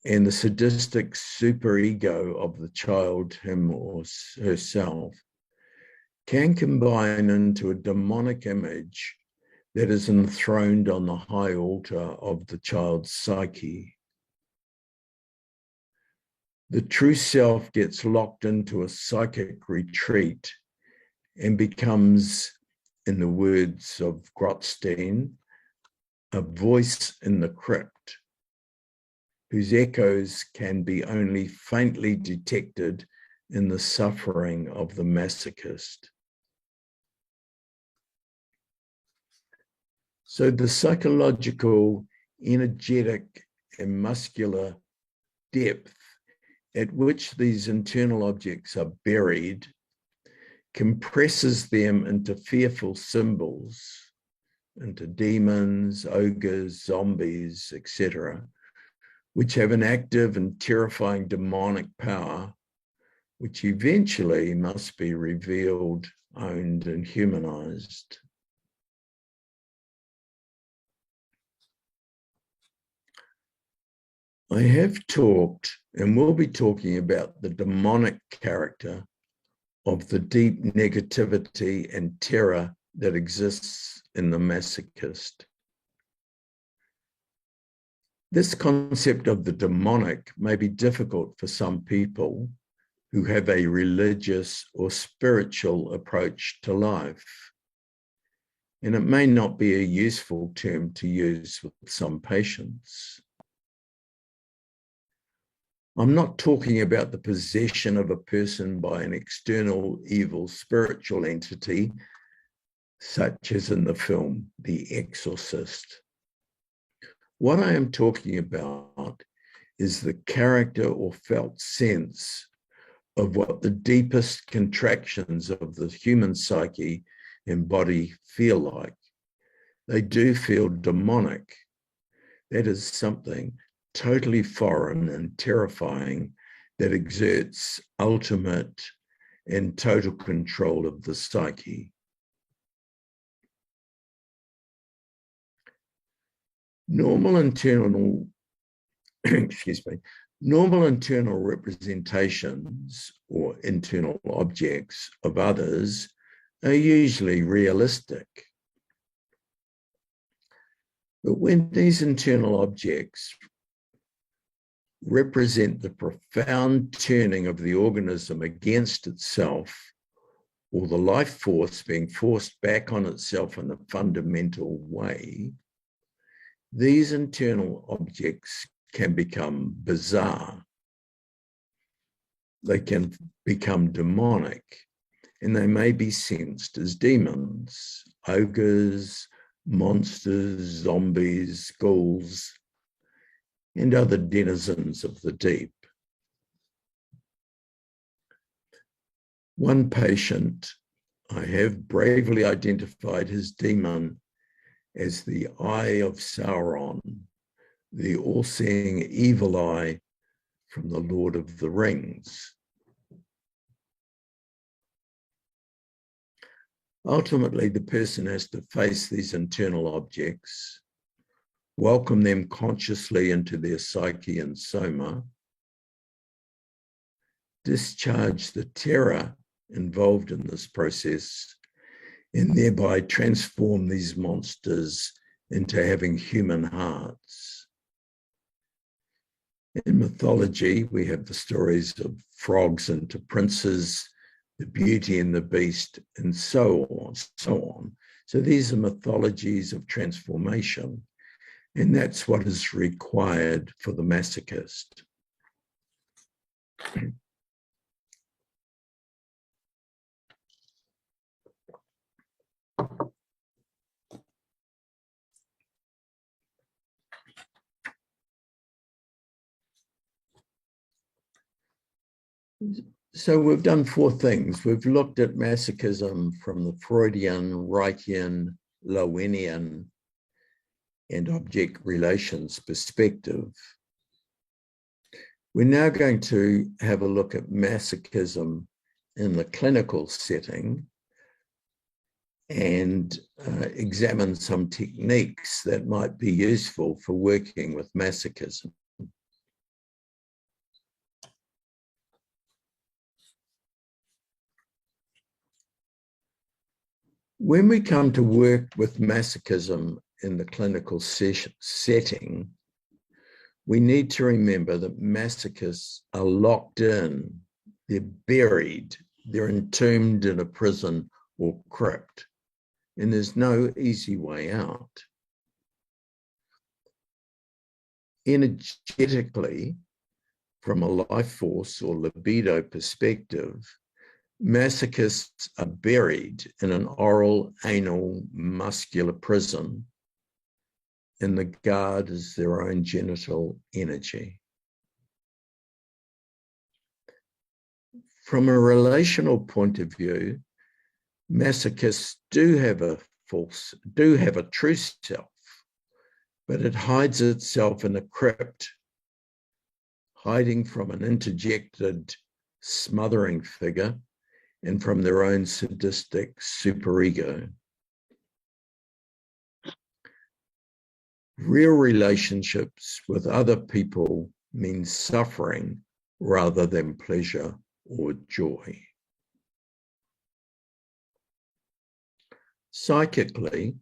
and the sadistic superego of the child, him or herself, can combine into a demonic image that is enthroned on the high altar of the child's psyche. The true self gets locked into a psychic retreat and becomes, in the words of Grotstein, a voice in the crypt, whose echoes can be only faintly detected in the suffering of the masochist. So the psychological, energetic, and muscular depth at which these internal objects are buried compresses them into fearful symbols, into demons, ogres, zombies, etc., which have an active and terrifying demonic power, which eventually must be revealed, owned, and humanized. I have talked and will be talking about the demonic character of the deep negativity and terror that exists in the masochist. This concept of the demonic may be difficult for some people who have a religious or spiritual approach to life, and it may not be a useful term to use with some patients. I'm not talking about the possession of a person by an external evil spiritual entity, such as in the film The Exorcist. What I am talking about is the character or felt sense of what the deepest contractions of the human psyche and body feel like. They do feel demonic. That is something totally foreign and terrifying that exerts ultimate and total control of the psyche. Normal internal representations or internal objects of others are usually realistic. But when these internal objects represent the profound turning of the organism against itself, or the life force being forced back on itself in a fundamental way, these internal objects can become bizarre. They can become demonic, and they may be sensed as demons, ogres, monsters, zombies, ghouls, and other denizens of the deep. One patient I have bravely identified his demon as the Eye of Sauron, the all-seeing evil eye from the Lord of the Rings. Ultimately, the person has to face these internal objects, welcome them consciously into their psyche and soma, discharge the terror involved in this process, and thereby transform these monsters into having human hearts. In mythology, we have the stories of frogs into princes, the Beauty and the Beast, and so on. So these are mythologies of transformation, and that's what is required for the masochist. So we've done four things. We've looked at masochism from the Freudian, Reichian, Lowenian, and object relations perspective. We're now going to have a look at masochism in the clinical setting and examine some techniques that might be useful for working with masochism. When we come to work with masochism in the clinical setting, we need to remember that masochists are locked in, they're buried, they're entombed in a prison or crypt, and there's no easy way out. Energetically, from a life force or libido perspective, masochists are buried in an oral, anal, muscular prison, and the guard is their own genital energy. From a relational point of view, masochists do have a true self, but it hides itself in a crypt, hiding from an interjected, smothering figure and from their own sadistic superego. Real relationships with other people mean suffering rather than pleasure or joy. Psychically,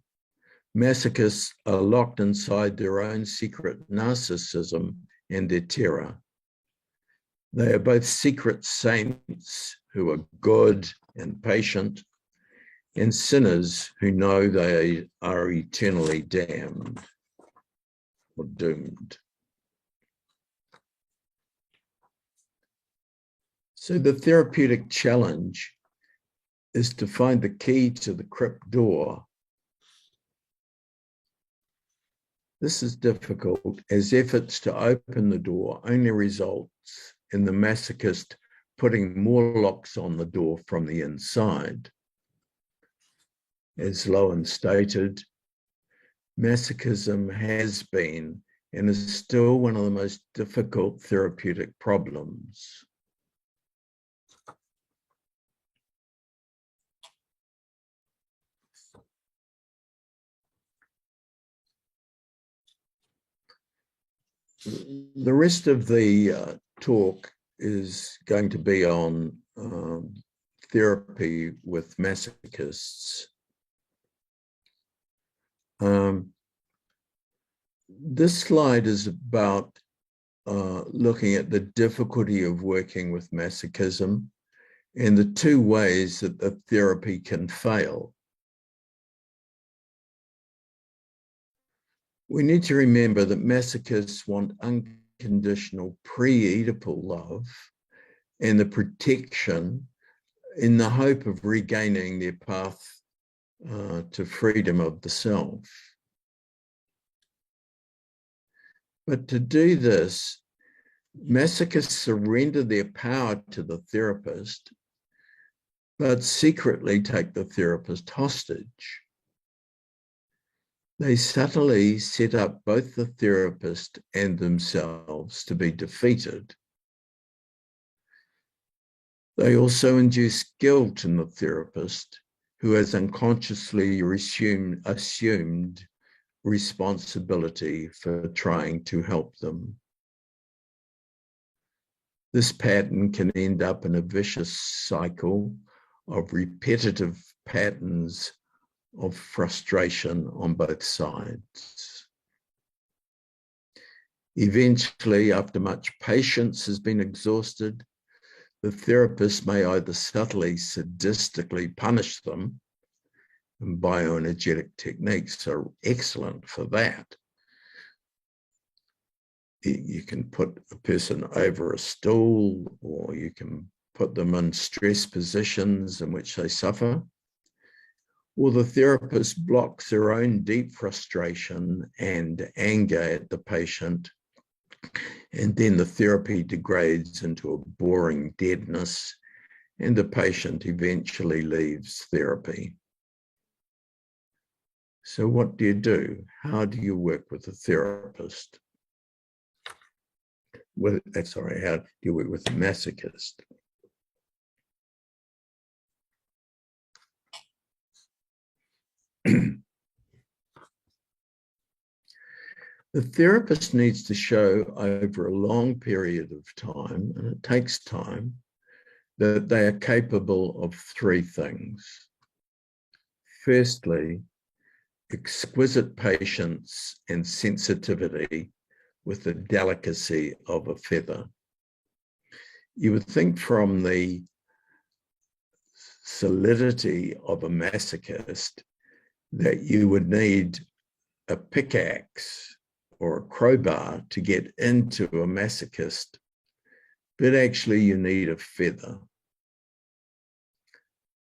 masochists are locked inside their own secret narcissism and their terror. They are both secret saints who are good and patient, and sinners who know they are eternally damned or doomed. So the therapeutic challenge is to find the key to the crypt door. This is difficult, as efforts to open the door only results in the masochist putting more locks on the door from the inside. As Lowen stated, masochism has been and is still one of the most difficult therapeutic problems. The rest of the talk is going to be on therapy with masochists. This slide is about looking at the difficulty of working with masochism and the two ways that the therapy can fail. We need to remember that masochists want unconditional pre-Oedipal love and the protection in the hope of regaining their path to freedom of the self. But to do this, masochists surrender their power to the therapist, but secretly take the therapist hostage. They subtly set up both the therapist and themselves to be defeated. They also induce guilt in the therapist, who has unconsciously assumed responsibility for trying to help them. This pattern can end up in a vicious cycle of repetitive patterns of frustration on both sides. Eventually, after much patience has been exhausted, the therapist may either subtly, sadistically punish them, and bioenergetic techniques are excellent for that. You can put a person over a stool, or you can put them in stress positions in which they suffer, or the therapist blocks their own deep frustration and anger at the patient, and then the therapy degrades into a boring deadness, and the patient eventually leaves therapy. So what do you do? How do you work with a therapist? How do you work with a masochist? The therapist needs to show over a long period of time, and it takes time, that they are capable of three things. Firstly, exquisite patience and sensitivity with the delicacy of a feather. You would think from the solidity of a masochist that you would need a pickaxe or a crowbar to get into a masochist, but actually you need a feather.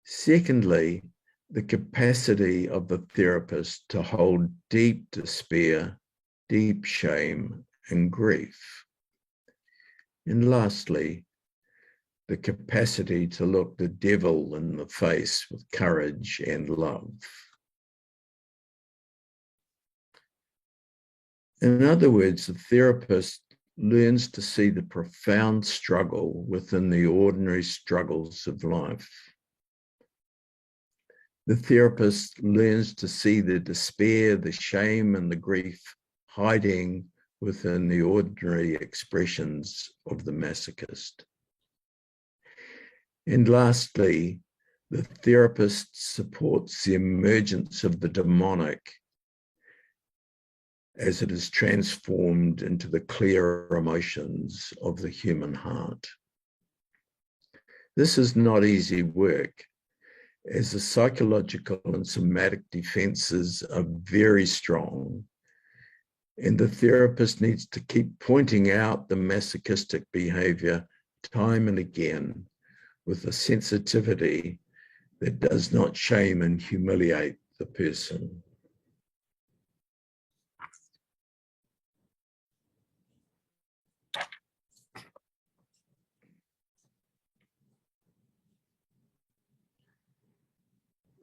Secondly, the capacity of the therapist to hold deep despair, deep shame, and grief. And lastly, the capacity to look the devil in the face with courage and love. In other words, the therapist learns to see the profound struggle within the ordinary struggles of life. The therapist learns to see the despair, the shame, and the grief hiding within the ordinary expressions of the masochist. And lastly, the therapist supports the emergence of the demonic as it is transformed into the clear emotions of the human heart. This is not easy work, as the psychological and somatic defenses are very strong, and the therapist needs to keep pointing out the masochistic behavior time and again with a sensitivity that does not shame and humiliate the person.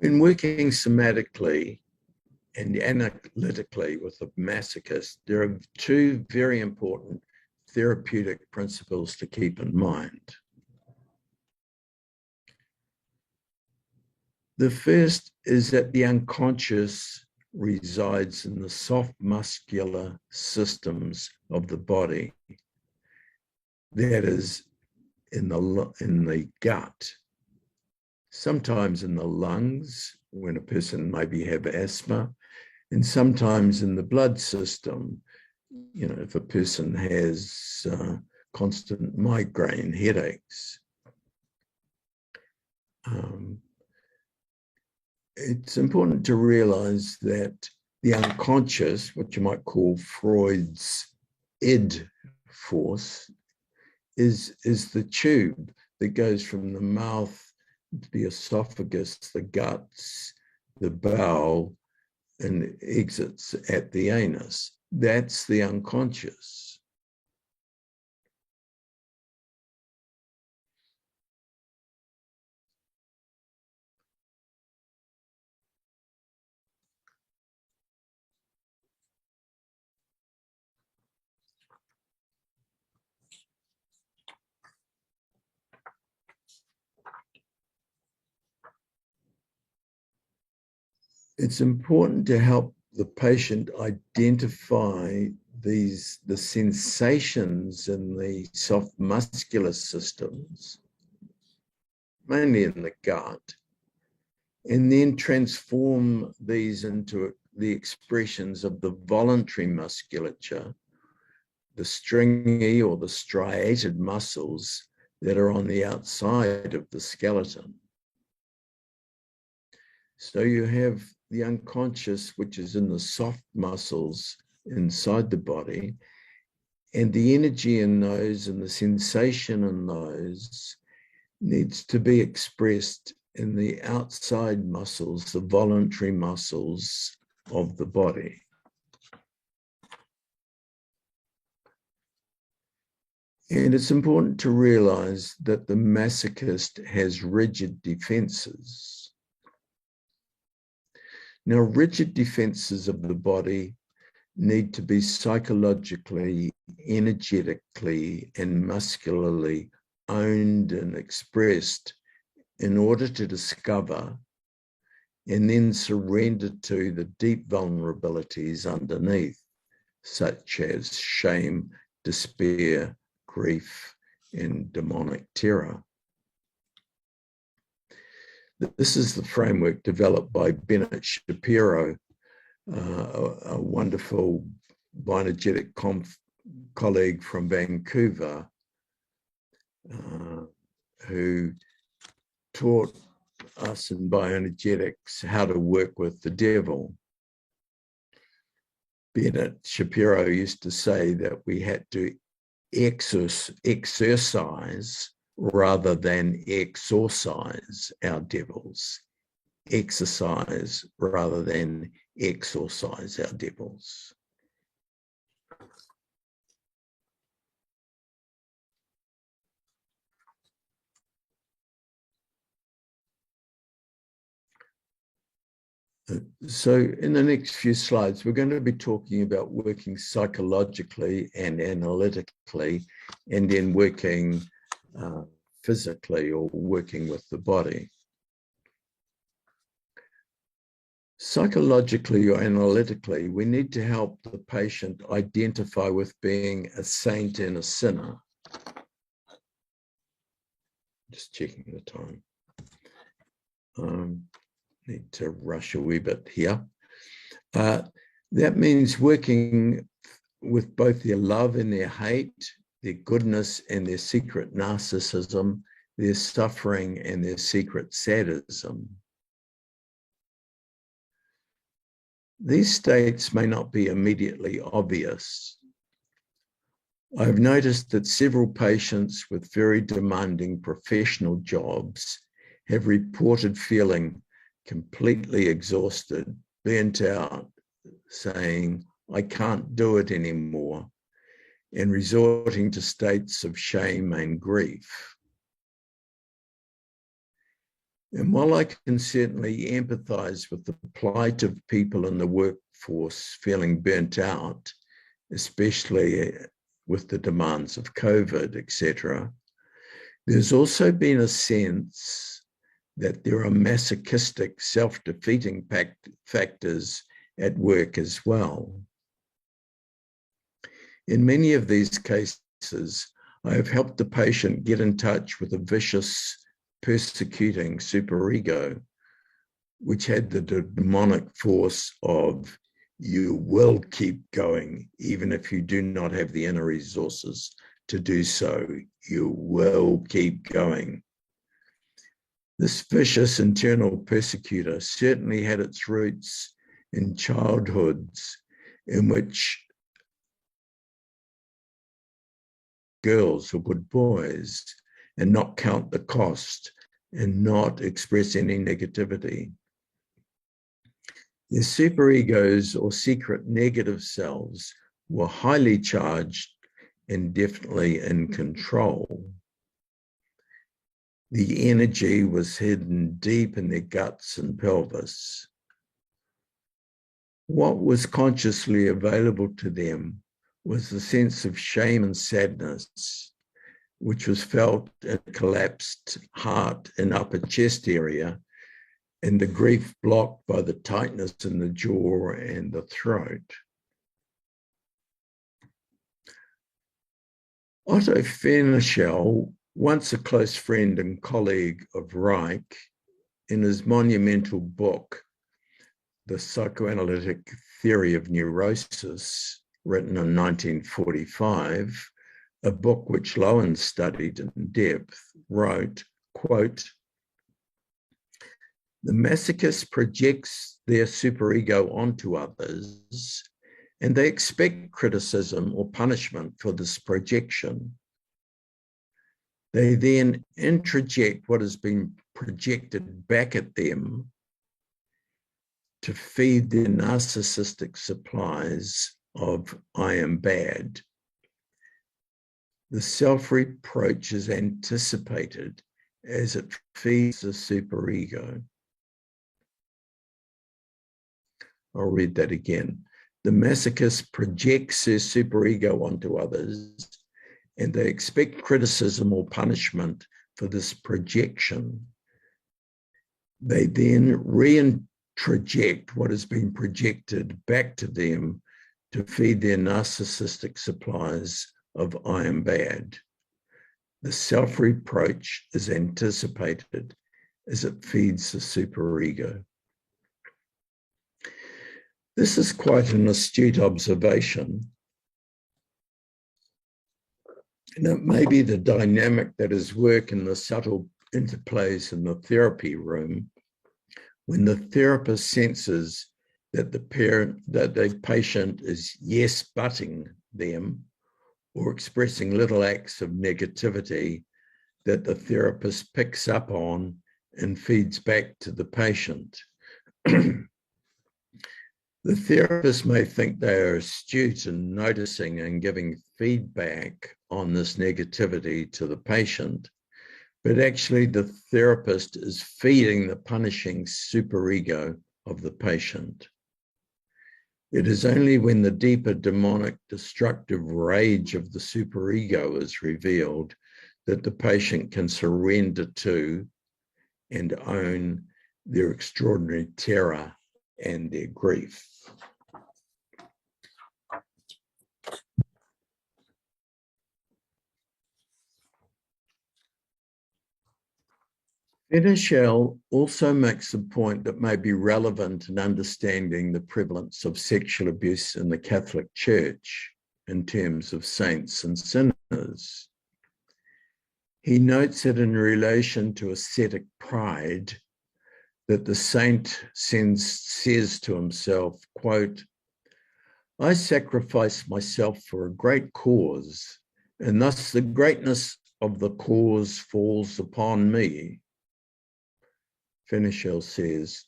In working somatically and analytically with a masochist, there are two very important therapeutic principles to keep in mind. The first is that the unconscious resides in the soft muscular systems of the body, that is, in the gut, sometimes in the lungs when a person maybe have asthma, and sometimes in the blood system, you know, if a person has constant migraine headaches. It's important to realize that the unconscious, what you might call Freud's id force, is the tube that goes from the mouth the esophagus, the guts, the bowel, and exits at the anus. That's the unconscious. It's important to help the patient identify the sensations in the soft muscular systems, mainly in the gut, and then transform these into the expressions of the voluntary musculature, the stringy or the striated muscles that are on the outside of the skeleton. So you have the unconscious, which is in the soft muscles inside the body, and the energy in those and the sensation in those needs to be expressed in the outside muscles, the voluntary muscles of the body. And it's important to realize that the masochist has rigid defenses. Now, rigid defenses of the body need to be psychologically, energetically, and muscularly owned and expressed in order to discover and then surrender to the deep vulnerabilities underneath, such as shame, despair, grief, and demonic terror. This is the framework developed by Bennett Shapiro, a wonderful bioenergetic colleague from Vancouver, who taught us in bioenergetics how to work with the devil. Bennett Shapiro used to say that we had to exercise rather than exorcise our devils. Exercise rather than exorcise our devils. So in the next few slides, we're going to be talking about working psychologically and analytically, and then working physically or working with the body. Psychologically or analytically, we need to help the patient identify with being a saint and a sinner. Just checking the time. Need to rush a wee bit here. That means working with both their love and their hate, their goodness and their secret narcissism, their suffering and their secret sadism. These states may not be immediately obvious. I've noticed that several patients with very demanding professional jobs have reported feeling completely exhausted, burnt out, saying, I can't do it anymore, and resorting to states of shame and grief. And while I can certainly empathize with the plight of people in the workforce feeling burnt out, especially with the demands of COVID, etc., there's also been a sense that there are masochistic, self-defeating factors at work as well. In many of these cases, I have helped the patient get in touch with a vicious, persecuting superego, which had the demonic force of, you will keep going, even if you do not have the inner resources to do so, you will keep going. This vicious internal persecutor certainly had its roots in childhoods in which girls were good boys and not count the cost and not express any negativity. Their superegos or secret negative selves were highly charged and definitely in control. The energy was hidden deep in their guts and pelvis. What was consciously available to them was the sense of shame and sadness, which was felt in collapsed heart and upper chest area, and the grief blocked by the tightness in the jaw and the throat. Otto Fenichel, once a close friend and colleague of Reich, in his monumental book, The Psychoanalytic Theory of Neurosis, written in 1945, a book which Lowen studied in depth, wrote, quote, "The masochist projects their superego onto others, and they expect criticism or punishment for this projection. They then introject what has been projected back at them to feed their narcissistic supplies of I am bad. The self-reproach is anticipated as it feeds the superego." I'll read that again. The masochist projects their superego onto others, and they expect criticism or punishment for this projection. They then reintroject what has been projected back to them to feed their narcissistic supplies of I am bad. The self-reproach is anticipated as it feeds the superego. This is quite an astute observation, and it may be the dynamic that is work in the subtle interplays in the therapy room when the therapist senses that the patient is yes-butting them or expressing little acts of negativity that the therapist picks up on and feeds back to the patient. The therapist may think they are astute in noticing and giving feedback on this negativity to the patient, but actually the therapist is feeding the punishing superego of the patient. It is only when the deeper demonic destructive rage of the superego is revealed that the patient can surrender to and own their extraordinary terror and their grief. Fenichel also makes a point that may be relevant in understanding the prevalence of sexual abuse in the Catholic Church in terms of saints and sinners. He notes that in relation to ascetic pride, that the saint says to himself, quote, "I sacrifice myself for a great cause, and thus the greatness of the cause falls upon me." Fenichel says,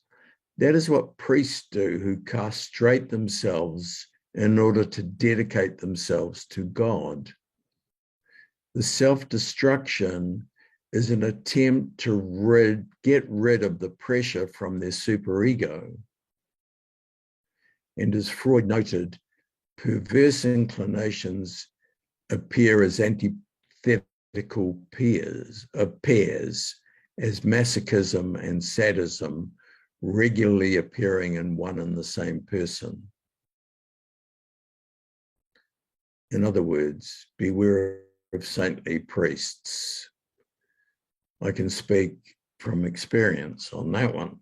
that is what priests do who castrate themselves in order to dedicate themselves to God. The self-destruction is an attempt to get rid of the pressure from their superego. And as Freud noted, perverse inclinations appear as antithetical pairs, as masochism and sadism regularly appearing in one and the same person. In other words, beware of saintly priests. I can speak from experience on that one.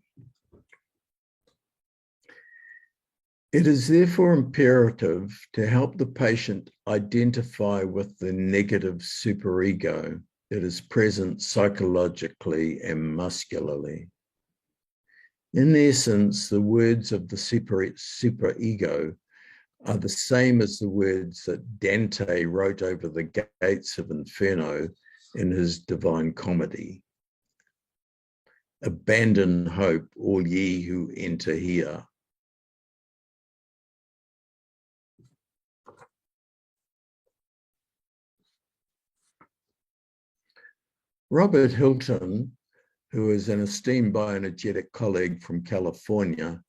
It is therefore imperative to help the patient identify with the negative superego that is present psychologically and muscularly. In essence, the words of the superego are the same as the words that Dante wrote over the gates of Inferno in his Divine Comedy. abandon hope, all ye who enter here. Robert Hilton, who is an esteemed bioenergetic colleague from California,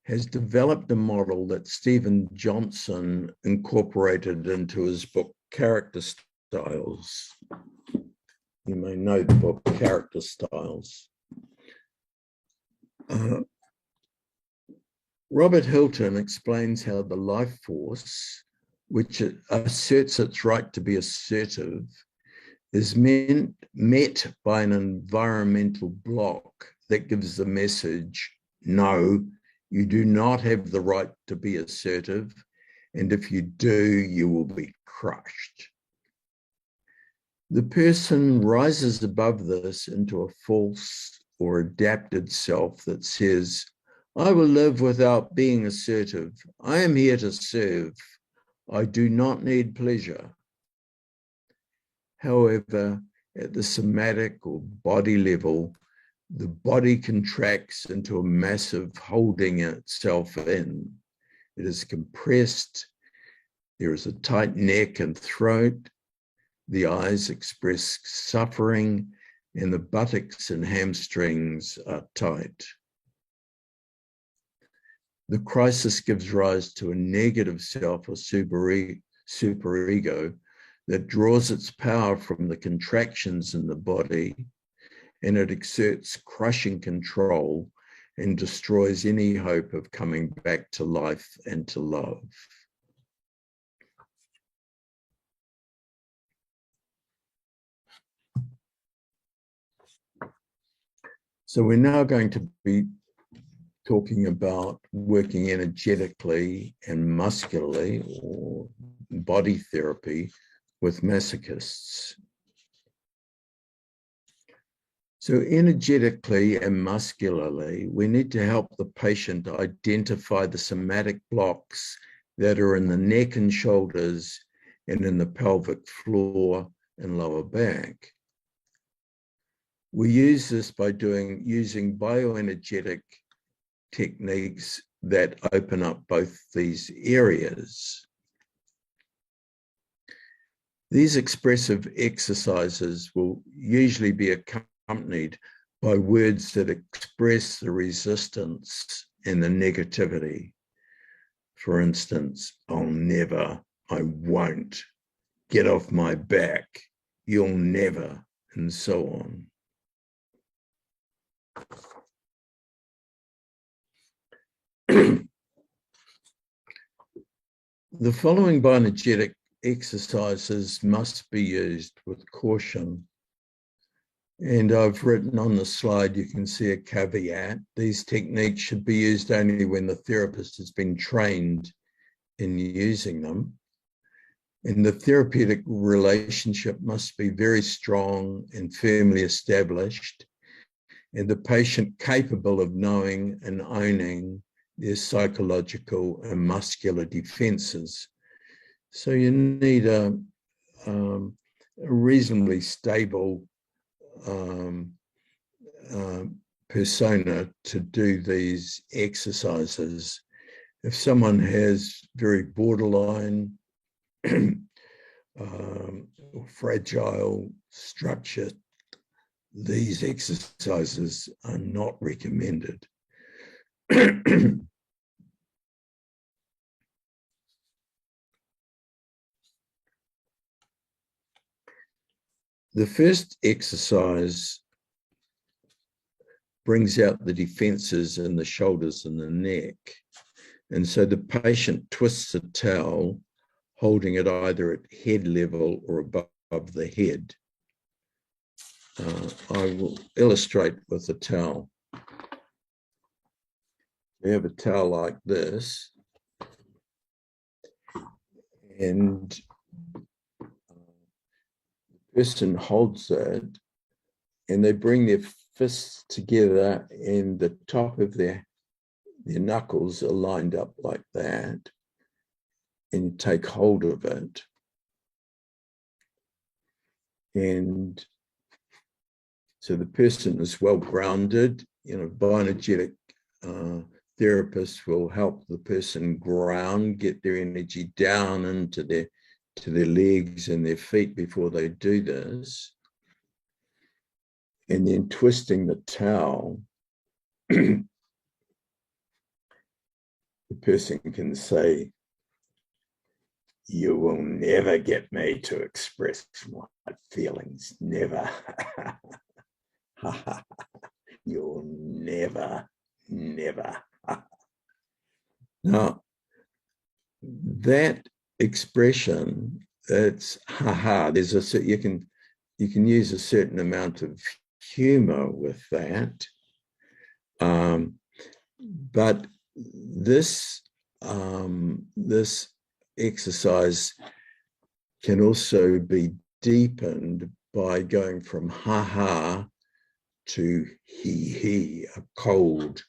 has developed a model that Stephen Johnson incorporated into his book, Character Styles. You may know the book, Character Styles. Robert Hilton explains how the life force, which asserts its right to be assertive, is met by an environmental block that gives the message, no, you do not have the right to be assertive, and if you do, you will be crushed. The person rises above this into a false or adapted self that says, I will live without being assertive. I am here to serve. I do not need pleasure. However, at the somatic or body level, the body contracts into a massive holding itself in. It is compressed. There is a tight neck and throat. The eyes express suffering, and the buttocks and hamstrings are tight. The crisis gives rise to a negative self or superego that draws its power from the contractions in the body, and it exerts crushing control and destroys any hope of coming back to life and to love. So we're now going to be talking about working energetically and muscularly, or body therapy, with masochists. So energetically and muscularly, we need to help the patient identify the somatic blocks that are in the neck and shoulders and in the pelvic floor and lower back. We use this by using bioenergetic techniques that open up both these areas. These expressive exercises will usually be accompanied by words that express the resistance and the negativity. For instance, I'll never, I won't, get off my back, you'll never, and so on. The following bioenergetic exercises must be used with caution. And I've written on the slide, you can see a caveat. These techniques should be used only when the therapist has been trained in using them. And the therapeutic relationship must be very strong and firmly established, and the patient capable of knowing and owning their psychological and muscular defenses. So you need a reasonably stable persona to do these exercises. If someone has very borderline, fragile structure, these exercises are not recommended. The first exercise brings out the defenses in the shoulders and the neck. And so the patient twists a towel, holding it either at head level or above the head. I will illustrate with a towel. We have a towel like this, and the person holds it, and they bring their fists together, and the top of their knuckles are lined up like that, and take hold of it. And So the person is well grounded. Bioenergetic therapists will help the person ground, get their energy down into their legs and their feet before they do this. And then twisting the towel, the person can say, "You will never get me to express my feelings, never." You'll never. Now, that expression, it's there's you can use a certain amount of humor with that, but this exercise can also be deepened by going from ha to he, a cold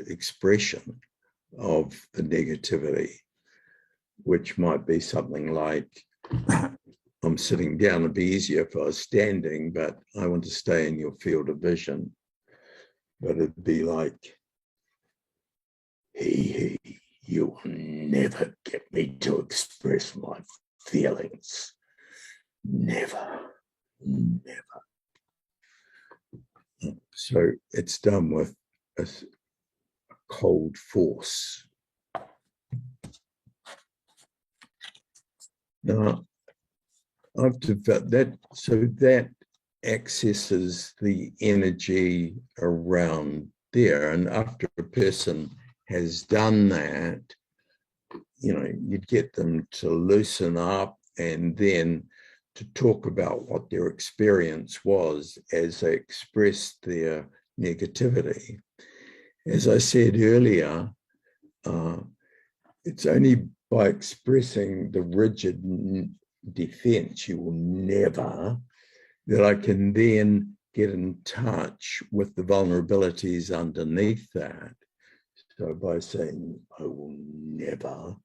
expression of the negativity, which might be something like, "I'm sitting down, it'd be easier if I was standing, but I want to stay in your field of vision." But it'd be like, "He, you will never get me to express my feelings. Never." So it's done with a cold force. Now, I've developed that, so that accesses the energy around there. And after a person has done that, you'd get them to loosen up and then to talk about what their experience was as they expressed their negativity. As I said earlier, it's only by expressing the rigid defense, "You will never," that I can then get in touch with the vulnerabilities underneath that. So by saying, "I will never,"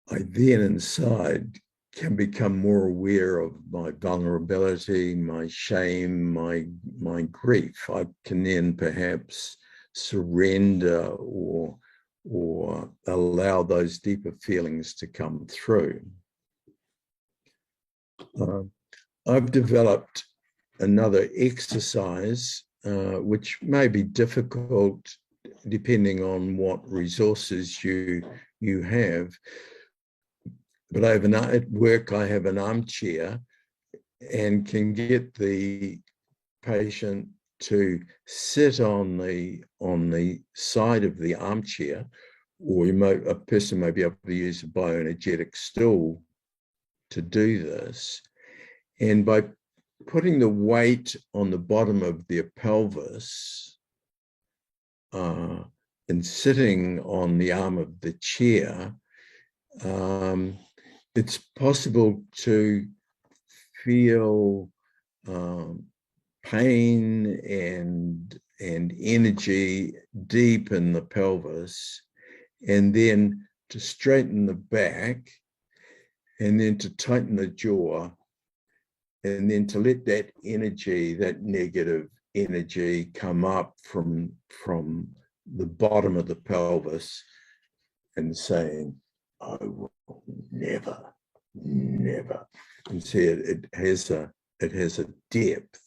I then inside can become more aware of my vulnerability, my shame, my grief. I can then perhaps surrender or allow those deeper feelings to come through. I've developed another exercise, which may be difficult depending on what resources you have. But at work, I have an armchair and can get the patient to sit on the side of the armchair, or a person may be able to use a bioenergetic stool to do this. And by putting the weight on the bottom of their pelvis and sitting on the arm of the chair, it's possible to feel pain and energy deep in the pelvis, and then to straighten the back, and then to tighten the jaw, and then to let that energy, that negative energy, come up from the bottom of the pelvis and saying, "I will never." And see, it has a depth.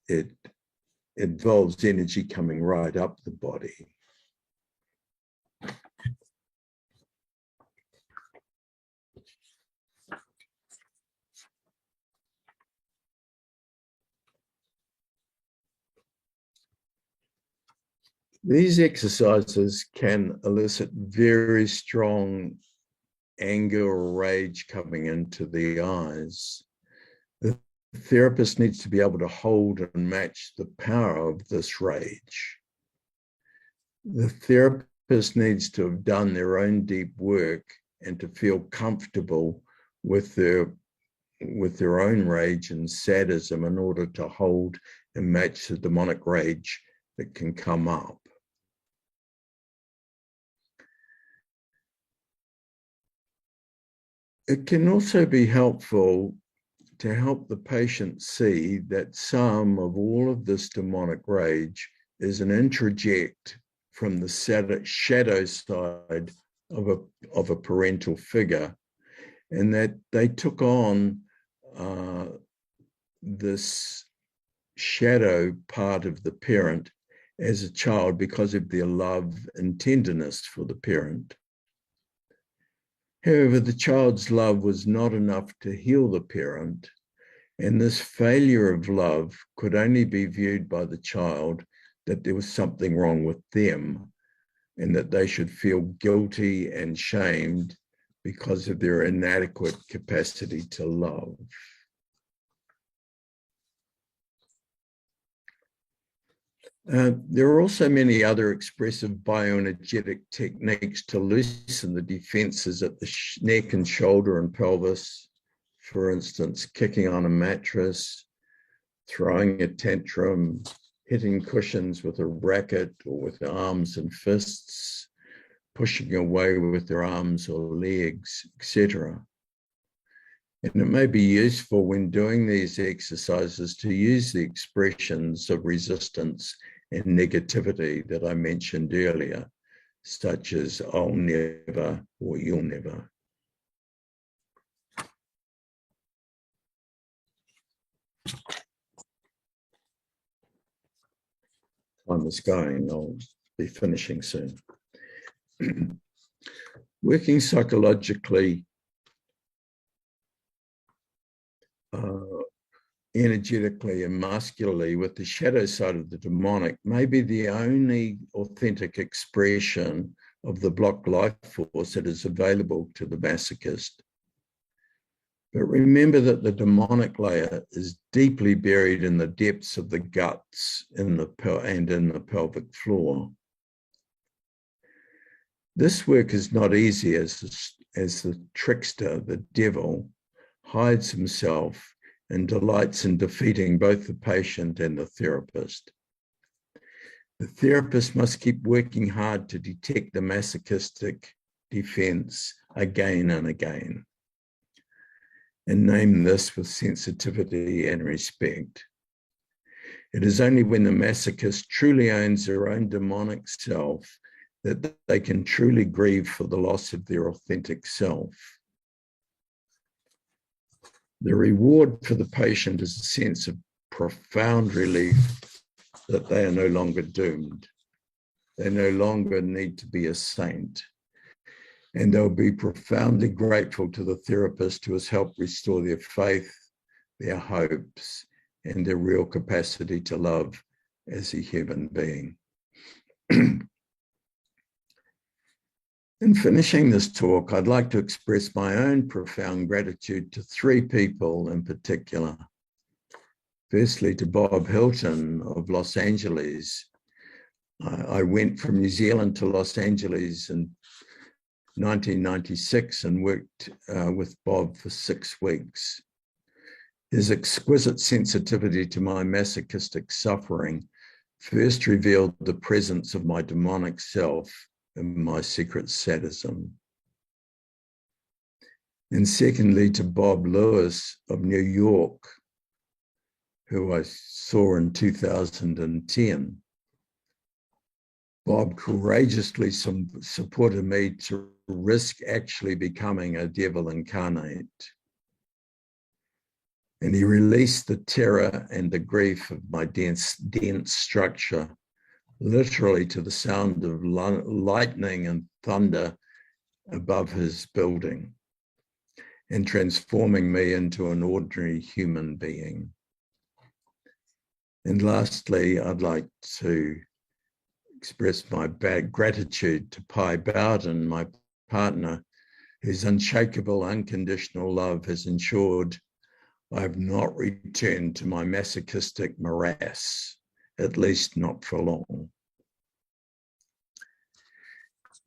It involves energy coming right up the body. These exercises can elicit very strong anger or rage coming into the eyes. The therapist needs to be able to hold and match the power of this rage. The therapist needs to have done their own deep work and to feel comfortable with their own rage and sadism in order to hold and match the demonic rage that can come up. It can also be helpful to help the patient see that some of all of this demonic rage is an introject from the shadow side of a parental figure, and that they took on this shadow part of the parent as a child because of their love and tenderness for the parent. However, the child's love was not enough to heal the parent, and this failure of love could only be viewed by the child that there was something wrong with them and that they should feel guilty and shamed because of their inadequate capacity to love. There are also many other expressive bioenergetic techniques to loosen the defenses at the neck and shoulder and pelvis. For instance, kicking on a mattress, throwing a tantrum, hitting cushions with a racket or with arms and fists, pushing away with their arms or legs, etc. And it may be useful when doing these exercises to use the expressions of resistance and negativity that I mentioned earlier, such as "I'll never" or "you'll never." Time is going, I'll be finishing soon. Working psychologically, energetically and muscularly with the shadow side of the demonic may be the only authentic expression of the blocked life force that is available to the masochist. But remember that the demonic layer is deeply buried in the depths of the guts and in the pelvic floor. This work is not easy as the trickster, the devil, hides himself and delights in defeating both the patient and the therapist. The therapist must keep working hard to detect the masochistic defense again and again, and name this with sensitivity and respect. It is only when the masochist truly owns their own demonic self that they can truly grieve for the loss of their authentic self. The reward for the patient is a sense of profound relief that they are no longer doomed. They no longer need to be a saint. And they'll be profoundly grateful to the therapist who has helped restore their faith, their hopes, and their real capacity to love as a human being. In finishing this talk, I'd like to express my own profound gratitude to three people in particular. Firstly, to Bob Hilton of Los Angeles. I went from New Zealand to Los Angeles in 1996 and worked with Bob for 6 weeks. His exquisite sensitivity to my masochistic suffering first revealed the presence of my demonic self and my secret sadism. And secondly, to Bob Lewis of New York, who I saw in 2010. Bob courageously supported me to risk actually becoming a devil incarnate. And he released the terror and the grief of my dense structure, literally to the sound of lightning and thunder above his building, and transforming me into an ordinary human being. And lastly, I'd like to express my gratitude to Pi Bowden, my partner, whose unshakable, unconditional love has ensured I have not returned to my masochistic morass, at least not for long.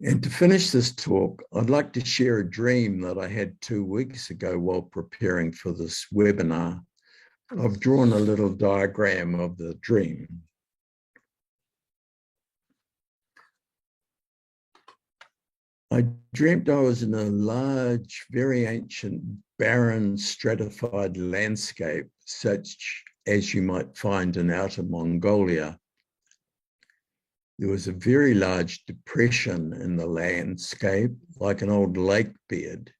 And to finish this talk, I'd like to share a dream that I had 2 weeks ago while preparing for this webinar. I've drawn a little diagram of the dream. I dreamt I was in a large, very ancient, barren, stratified landscape, such as you might find in outer Mongolia. There was a very large depression in the landscape, like an old lake bed.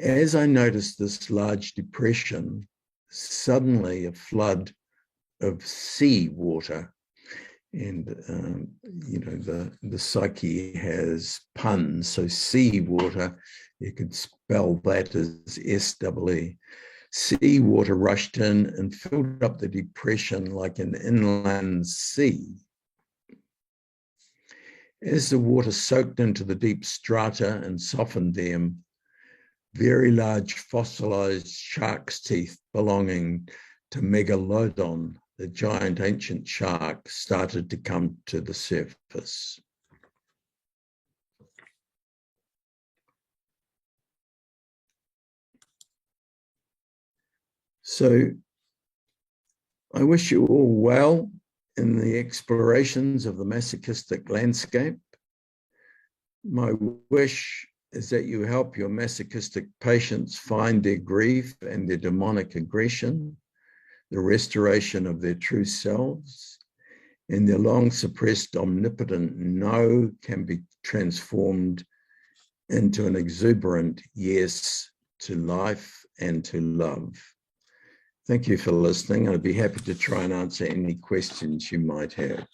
As I noticed this large depression, suddenly a flood of sea water, and you know, the psyche has puns, so sea water, you could spell that as SEE. Sea water rushed in and filled up the depression like an inland sea. As the water soaked into the deep strata and softened them, very large fossilized shark's teeth belonging to Megalodon, the giant ancient shark, started to come to the surface. So I wish you all well in the explorations of the masochistic landscape. My wish is that you help your masochistic patients find their grief and their demonic aggression, the restoration of their true selves, and their long suppressed omnipotent no can be transformed into an exuberant yes to life and to love. Thank you for listening. I'd be happy to try and answer any questions you might have.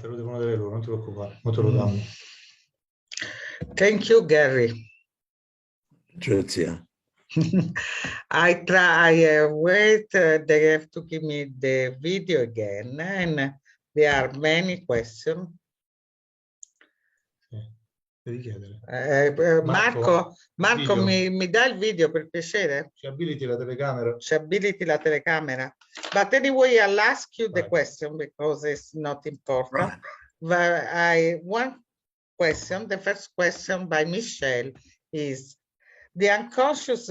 Te lo devono dare loro, non ti preoccupare, non te lo danno. Thank you, Garry. Trizia. I try, wait, they have to give me the video again, and there are many questions. Devi chiedere. Marco, mi dà il video per piacere? Ci abiliti la telecamera? Ci abiliti la telecamera. But anyway, I'll ask you the question because it's not important. But one question, the first question by Michelle is, the unconscious,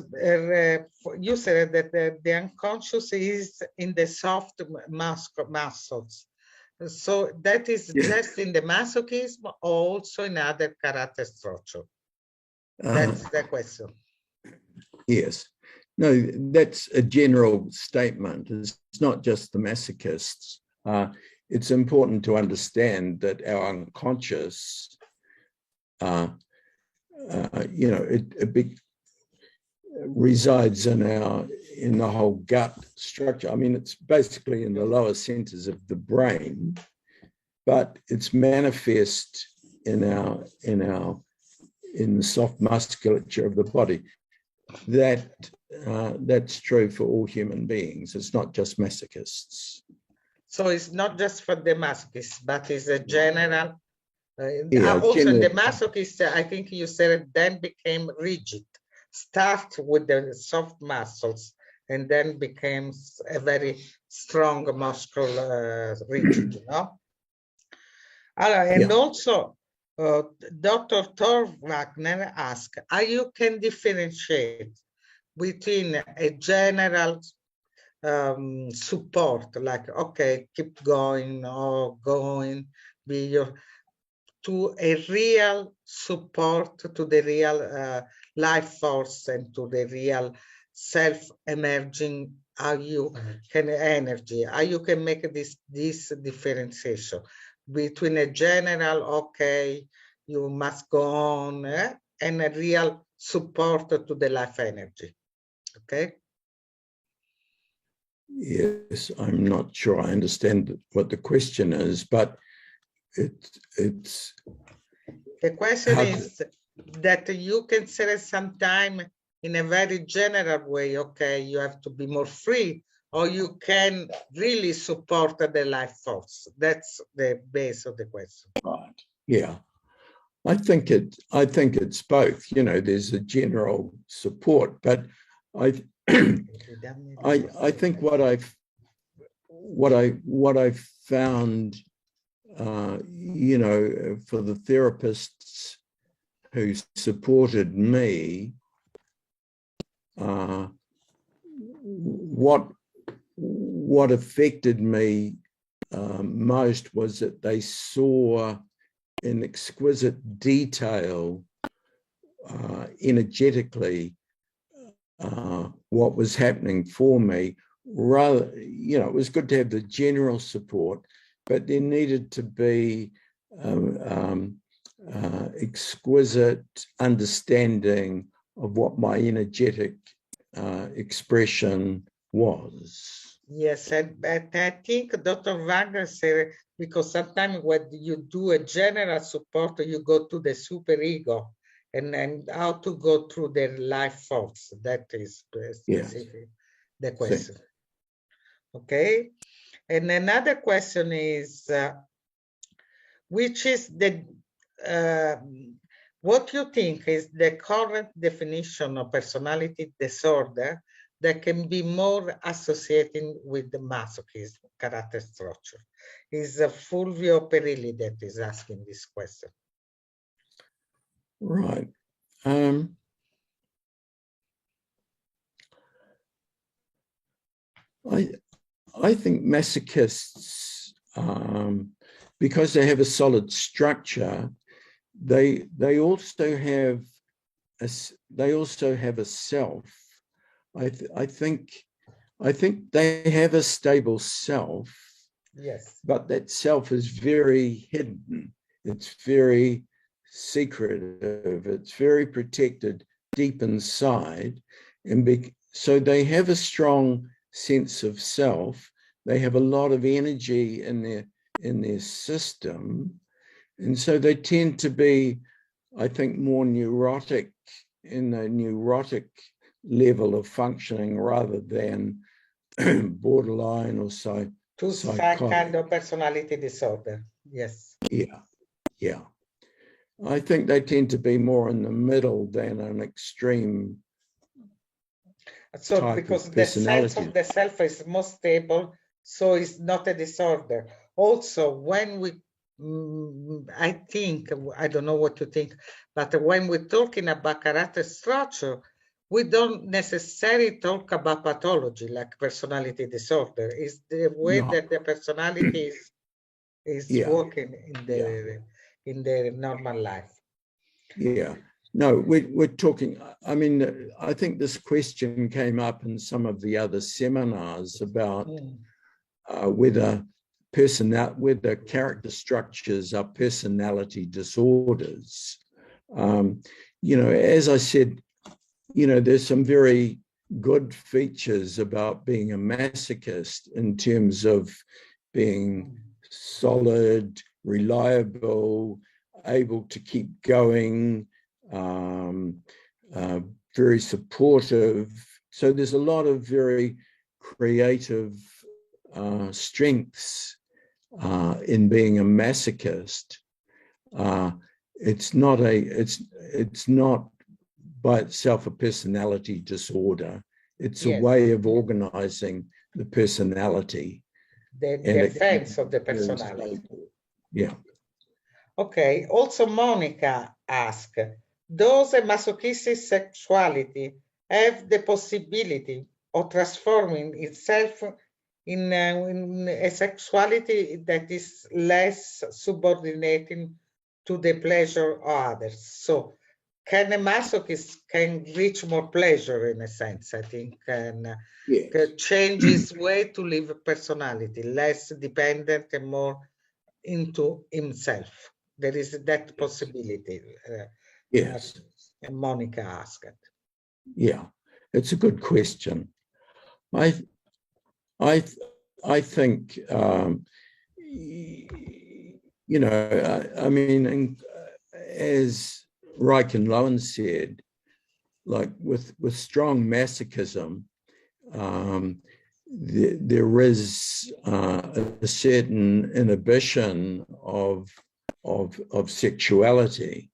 you said that the unconscious is in the soft muscles. So that is just in the masochism or also in other character structure? That's the question. Yes. No, that's a general statement. It's not just the masochists. It's important to understand that our unconscious, you know, it resides in the whole gut structure. I mean, it's basically in the lower centers of the brain, but it's manifest in the soft musculature of the body. That's true for all human beings. It's not just masochists. So it's not just for the masochists, but it's a general. Also in the masochist, I think you said it then became rigid. Start with the soft muscles and then becomes a very strong muscle rigid, you know? And also, Dr. Thor Wagner asked, how you can differentiate between a general support, like, okay, keep going or going, to a real support to the real life force and to the real self-emerging, how you can energy, how you can make this differentiation between a general, okay, you must go on, and a real support to the life energy, okay? Yes, I'm not sure I understand what the question is, but it's the question is that you can say sometime in a very general way, okay, you have to be more free, or you can really support the life force. That's the base of the question. Right. Yeah. I think it's both. You know, there's a general support, but I think what I've found, you know, for the therapists who supported me, what affected me most was that they saw in exquisite detail, energetically, what was happening for me. Rather, you know, it was good to have the general support, but there needed to be exquisite understanding of what my energetic expression was. Yes, and I think Dr. Wagner said, because sometimes when you do a general support, you go to the superego and how to go through their life force. That is specific, the question. Okay. And another question is, which is the, what you think is the current definition of personality disorder that can be more associated with the masochism character structure? Is Fulvio Perilli that is asking this question. Right. I think masochists, because they have a solid structure, they also have a self. I think they have a stable self. Yes. But that self is very hidden. It's very secretive. It's very protected deep inside, and so they have a strong sense of self. They have a lot of energy in their system, and so they tend to be, I think, more neurotic in the neurotic level of functioning rather than borderline or so. To some kind of personality disorder. Yes. Yeah. I think they tend to be more in the middle than an extreme. So because the sense of the self is more stable, so it's not a disorder. Also, when we, I think, I don't know what you think, but when we're talking about character structure, we don't necessarily talk about pathology like personality disorder. It's the way that the personality is working in the normal life. Yeah. No, we're talking, I mean, I think this question came up in some of the other seminars about whether character structures are personality disorders. You know, as I said, you know, there's some very good features about being a masochist in terms of being solid, reliable, able to keep going, very supportive. So there's a lot of very creative strengths in being a masochist. It's not by itself a personality disorder. It's a way of organizing the personality. The defense of the personality. Yeah. Okay. Also, Monica asked, does a masochistic sexuality have the possibility of transforming itself in a sexuality that is less subordinating to the pleasure of others? So can a masochist reach more pleasure in a sense, I think, and change his way to live a personality, less dependent and more into himself. There is that possibility. Yes. Monica asked. Yeah, it's a good question. I think, you know, I mean, as Reich and Lowen said, like with strong masochism, there is a certain inhibition of sexuality,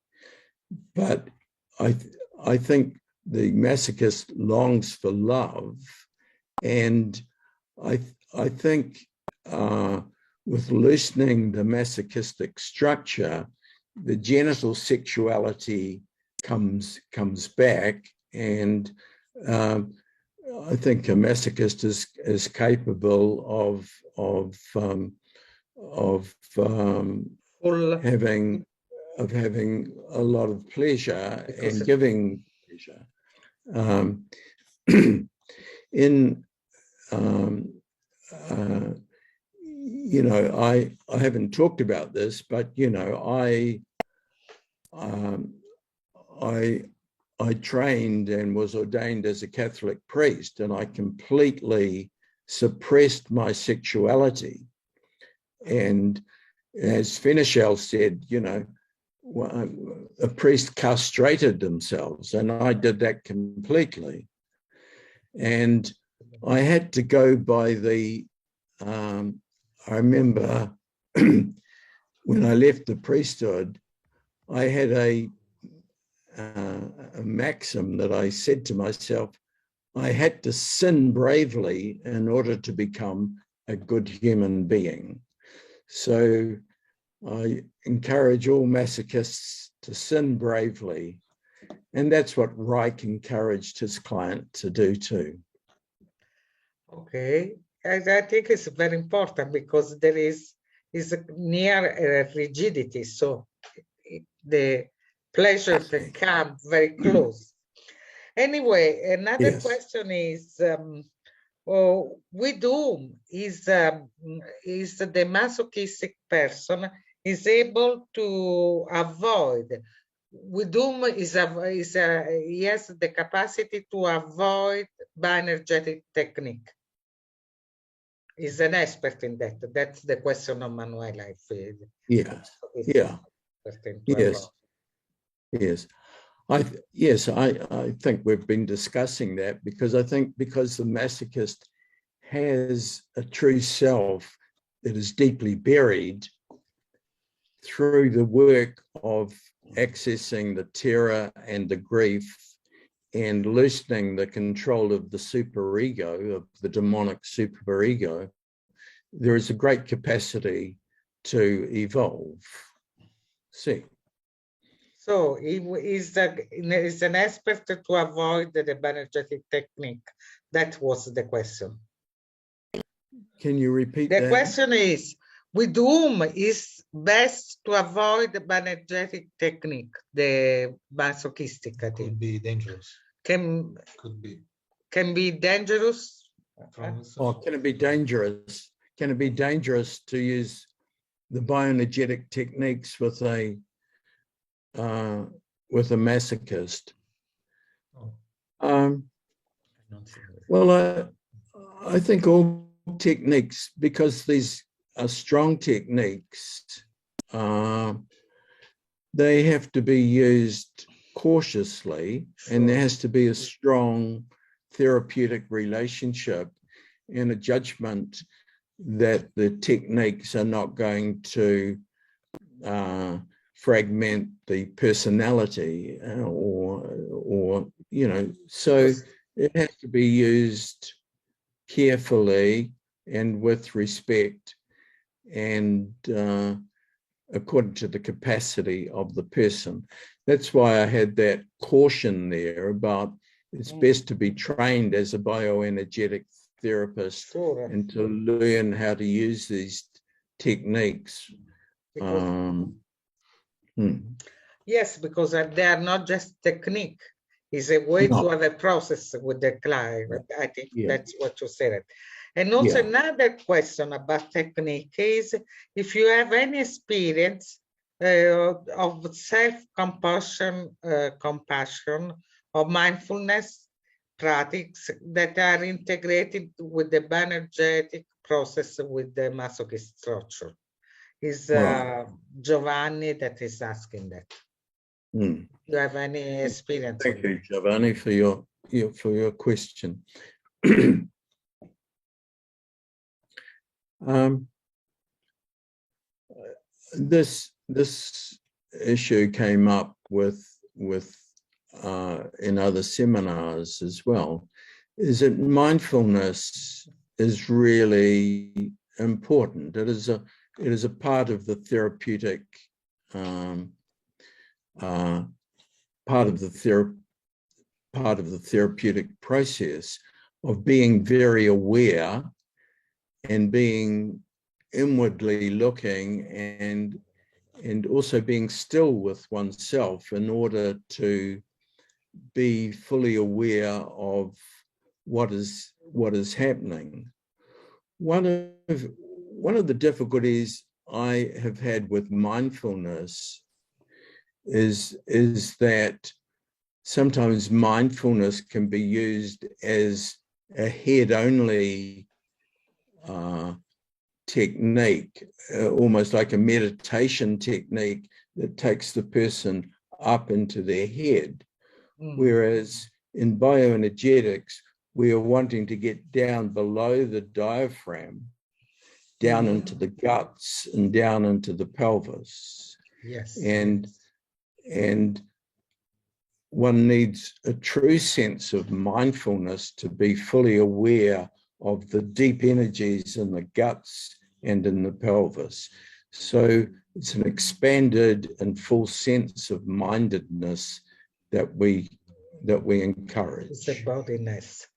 but I think masochist longs for love, and I think with loosening the masochistic structure, the genital sexuality comes back, and I think a masochist is capable of having a lot of pleasure and giving pleasure. You know, I haven't talked about this, but you know, I trained and was ordained as a Catholic priest, and I completely suppressed my sexuality. And as Fenichel said, you know, a priest castrated themselves, and I did that completely. And I had to go by the, I remember when I left the priesthood, I had a maxim that I said to myself, I had to sin bravely in order to become a good human being. So I encourage all masochists to sin bravely. And that's what Reich encouraged his client to do too. Okay, I think it's very important because there is near rigidity, so the pleasure can come very close. Anyway, another question is, with whom is the masochistic person is able to avoid? With whom he has the capacity to avoid bioenergetic technique? Is an expert in that. That's the question of Manuel, I feel. Yeah. Yes. I think we've been discussing that, because I think because the masochist has a true self that is deeply buried, through the work of accessing the terror and the grief and loosening the control of the superego, of the demonic superego, there is a great capacity to evolve. See. So he is an expert to avoid the bioenergetic technique. That was the question. Can you repeat that? The question is, with whom is best to avoid the bioenergetic technique, the masochistic? I think. Could be dangerous. Can be dangerous. Oh, can it be dangerous? Can it be dangerous to use the bioenergetic techniques with a masochist? Well, I think all techniques, because these are strong techniques, they have to be used cautiously, and there has to be a strong therapeutic relationship and a judgment that the techniques are not going to fragment the personality, or you know, so it has to be used carefully and with respect, and according to the capacity of the person. That's why I had that caution there about it's best to be trained as a bioenergetic therapist and to learn how to use these techniques. Yes, because they are not just technique. It's a way to have a process with the client. I think that's what you said. And also another question about technique is if you have any experience of self-compassion, compassion, or mindfulness practices that are integrated with the bioenergetic process with the masochist structure. Is Giovanni that is asking that. Do you have any experience? Thank you, Giovanni, for your question. This issue came up with in other seminars as well, is that mindfulness is really important. It is a part of the therapeutic part of the therapeutic process of being very aware and being inwardly looking and also being still with oneself in order to be fully aware of what is happening. One of the difficulties I have had with mindfulness is that sometimes mindfulness can be used as a head-only technique, almost like a meditation technique that takes the person up into their head. Whereas in bioenergetics, we are wanting to get down below the diaphragm, down into the guts and down into the pelvis. Yes. And one needs a true sense of mindfulness to be fully aware of the deep energies in the guts and in the pelvis. So it's an expanded and full sense of mindedness that we encourage. It's a bodiness.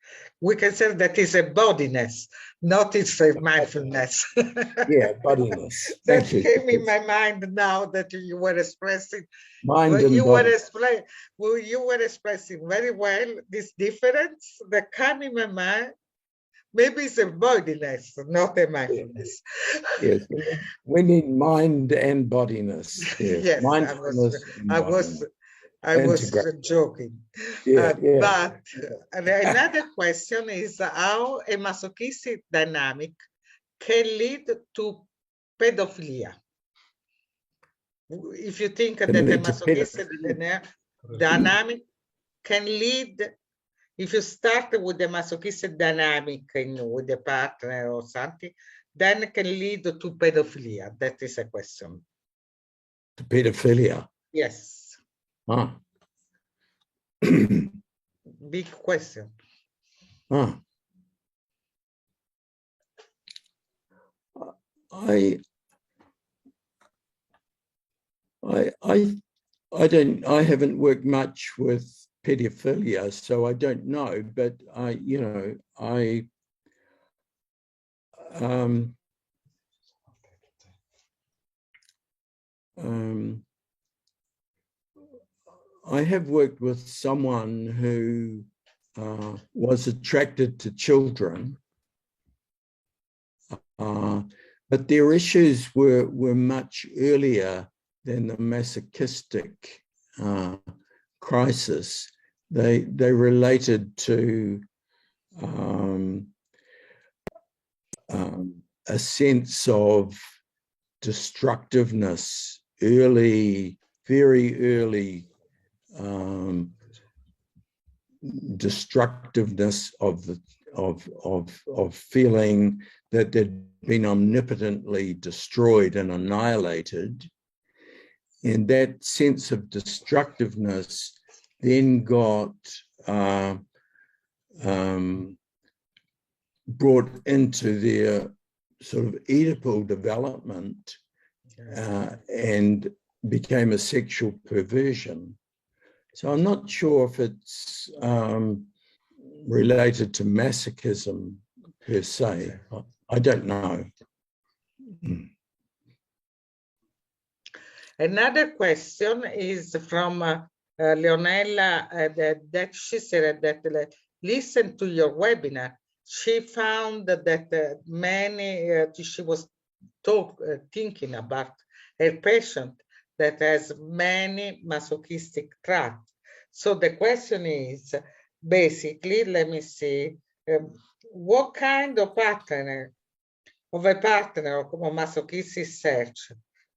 We can say that is a bodiness, not it's a mindfulness. Yeah, bodiness. That Thank you. came in my mind now that you were expressing. Mind and you body. were expressing very well this difference that came in my mind. Maybe it's a bodiness, not a mindfulness. Yes, we need mind and bodiness. Yes, Yes, I was joking. But another question is how a masochistic dynamic can lead to pedophilia. If you think that a masochistic dynamic can lead, if you start with the masochistic dynamic with a partner or something, then it can lead to pedophilia. That is a question. To pedophilia? Yes. Ah. Big question. Ah. I haven't worked much with pedophilia, so I don't know, but I have worked with someone who was attracted to children, but their issues were much earlier than the masochistic crisis. They related to a sense of destructiveness, very early destructiveness of feeling that they'd been omnipotently destroyed and annihilated. And that sense of destructiveness then got brought into their sort of Oedipal development and became a sexual perversion. So I'm not sure if it's related to masochism per se. I don't know. Another question is from Leonella, that she said that listen to your webinar. She found that she was thinking about her patient that has many masochistic traits. So the question is, basically, let me see, what kind of partner or masochistic search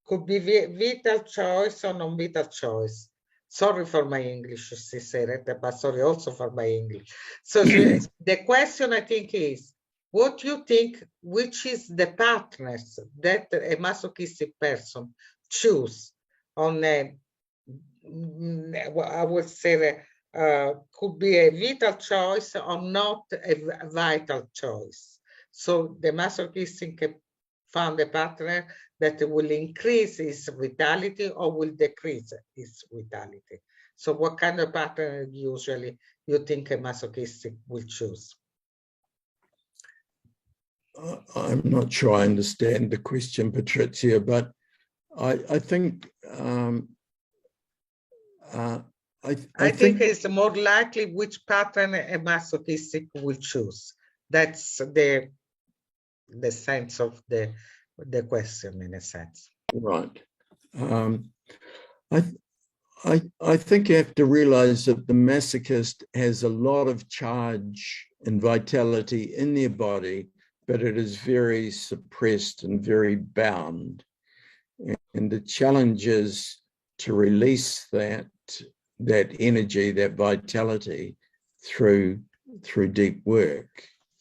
could be vital choice or non-vital choice? Sorry for my English, she said, but sorry also for my English. So the question, I think, is, what you think, which is the partners that a masochistic person choose on a, I would say, could be a vital choice or not a vital choice. So the masochistic can find a partner that will increase his vitality or will decrease his vitality. So what kind of partner usually you think a masochistic will choose? I'm not sure I understand the question, Patrizia, but I think I think it's more likely which pattern a masochistic will choose. That's the sense of the question, in a sense. Right. I think you have to realize that the masochist has a lot of charge and vitality in their body, but it is very suppressed and very bound. And the challenge is to release that energy, that vitality through deep work.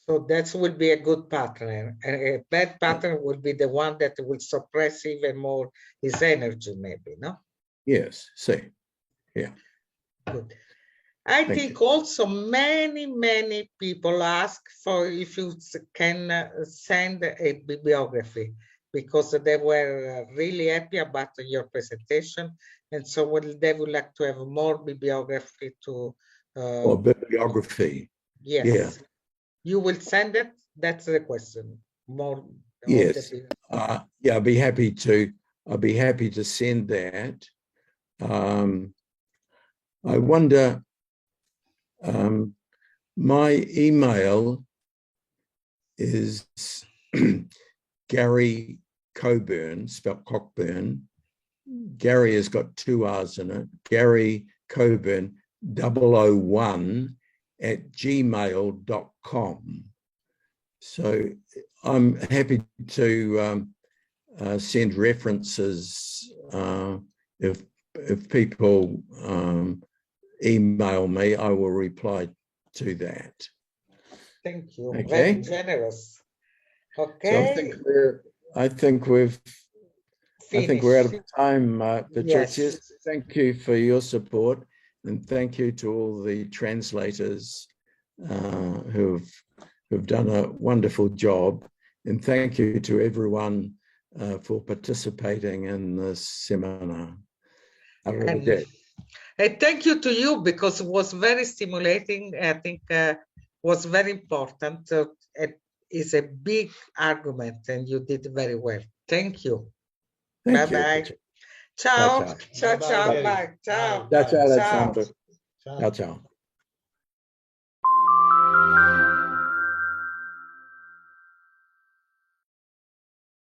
So that would be a good partner. A bad partner would be the one that will suppress even more his energy, maybe, no? Yes, see, yeah. Good. I think also many people ask for if you can send a bibliography, because they were really happy about your presentation, and so they would like to have more bibliography to. Or bibliography. Yes. Yeah. You will send it. That's the question. More. Yes. Yeah, I'd be happy to. I'd be happy to send that. I wonder. My email is Garry Cockburn, spelled Cockburn. Garry has got 2 R's in it. Garry Cockburn 001@gmail.com. So I'm happy to send references if people email me. I will reply to that. Thank you. Okay. Very generous. Okay. So I think we're out of time, Patricia. Yes. Thank you for your support, and thank you to all the translators who've done a wonderful job, and thank you to everyone for participating in this seminar. I really did. And thank you to you, because it was very stimulating. I think was very important. It is a big argument, and you did very well. Thank you. Thank Bye-bye. you. Ciao. Ciao. Ciao, ciao. Bye. Ciao. Ciao, ciao, Alessandro. Ciao. Ciao, ciao.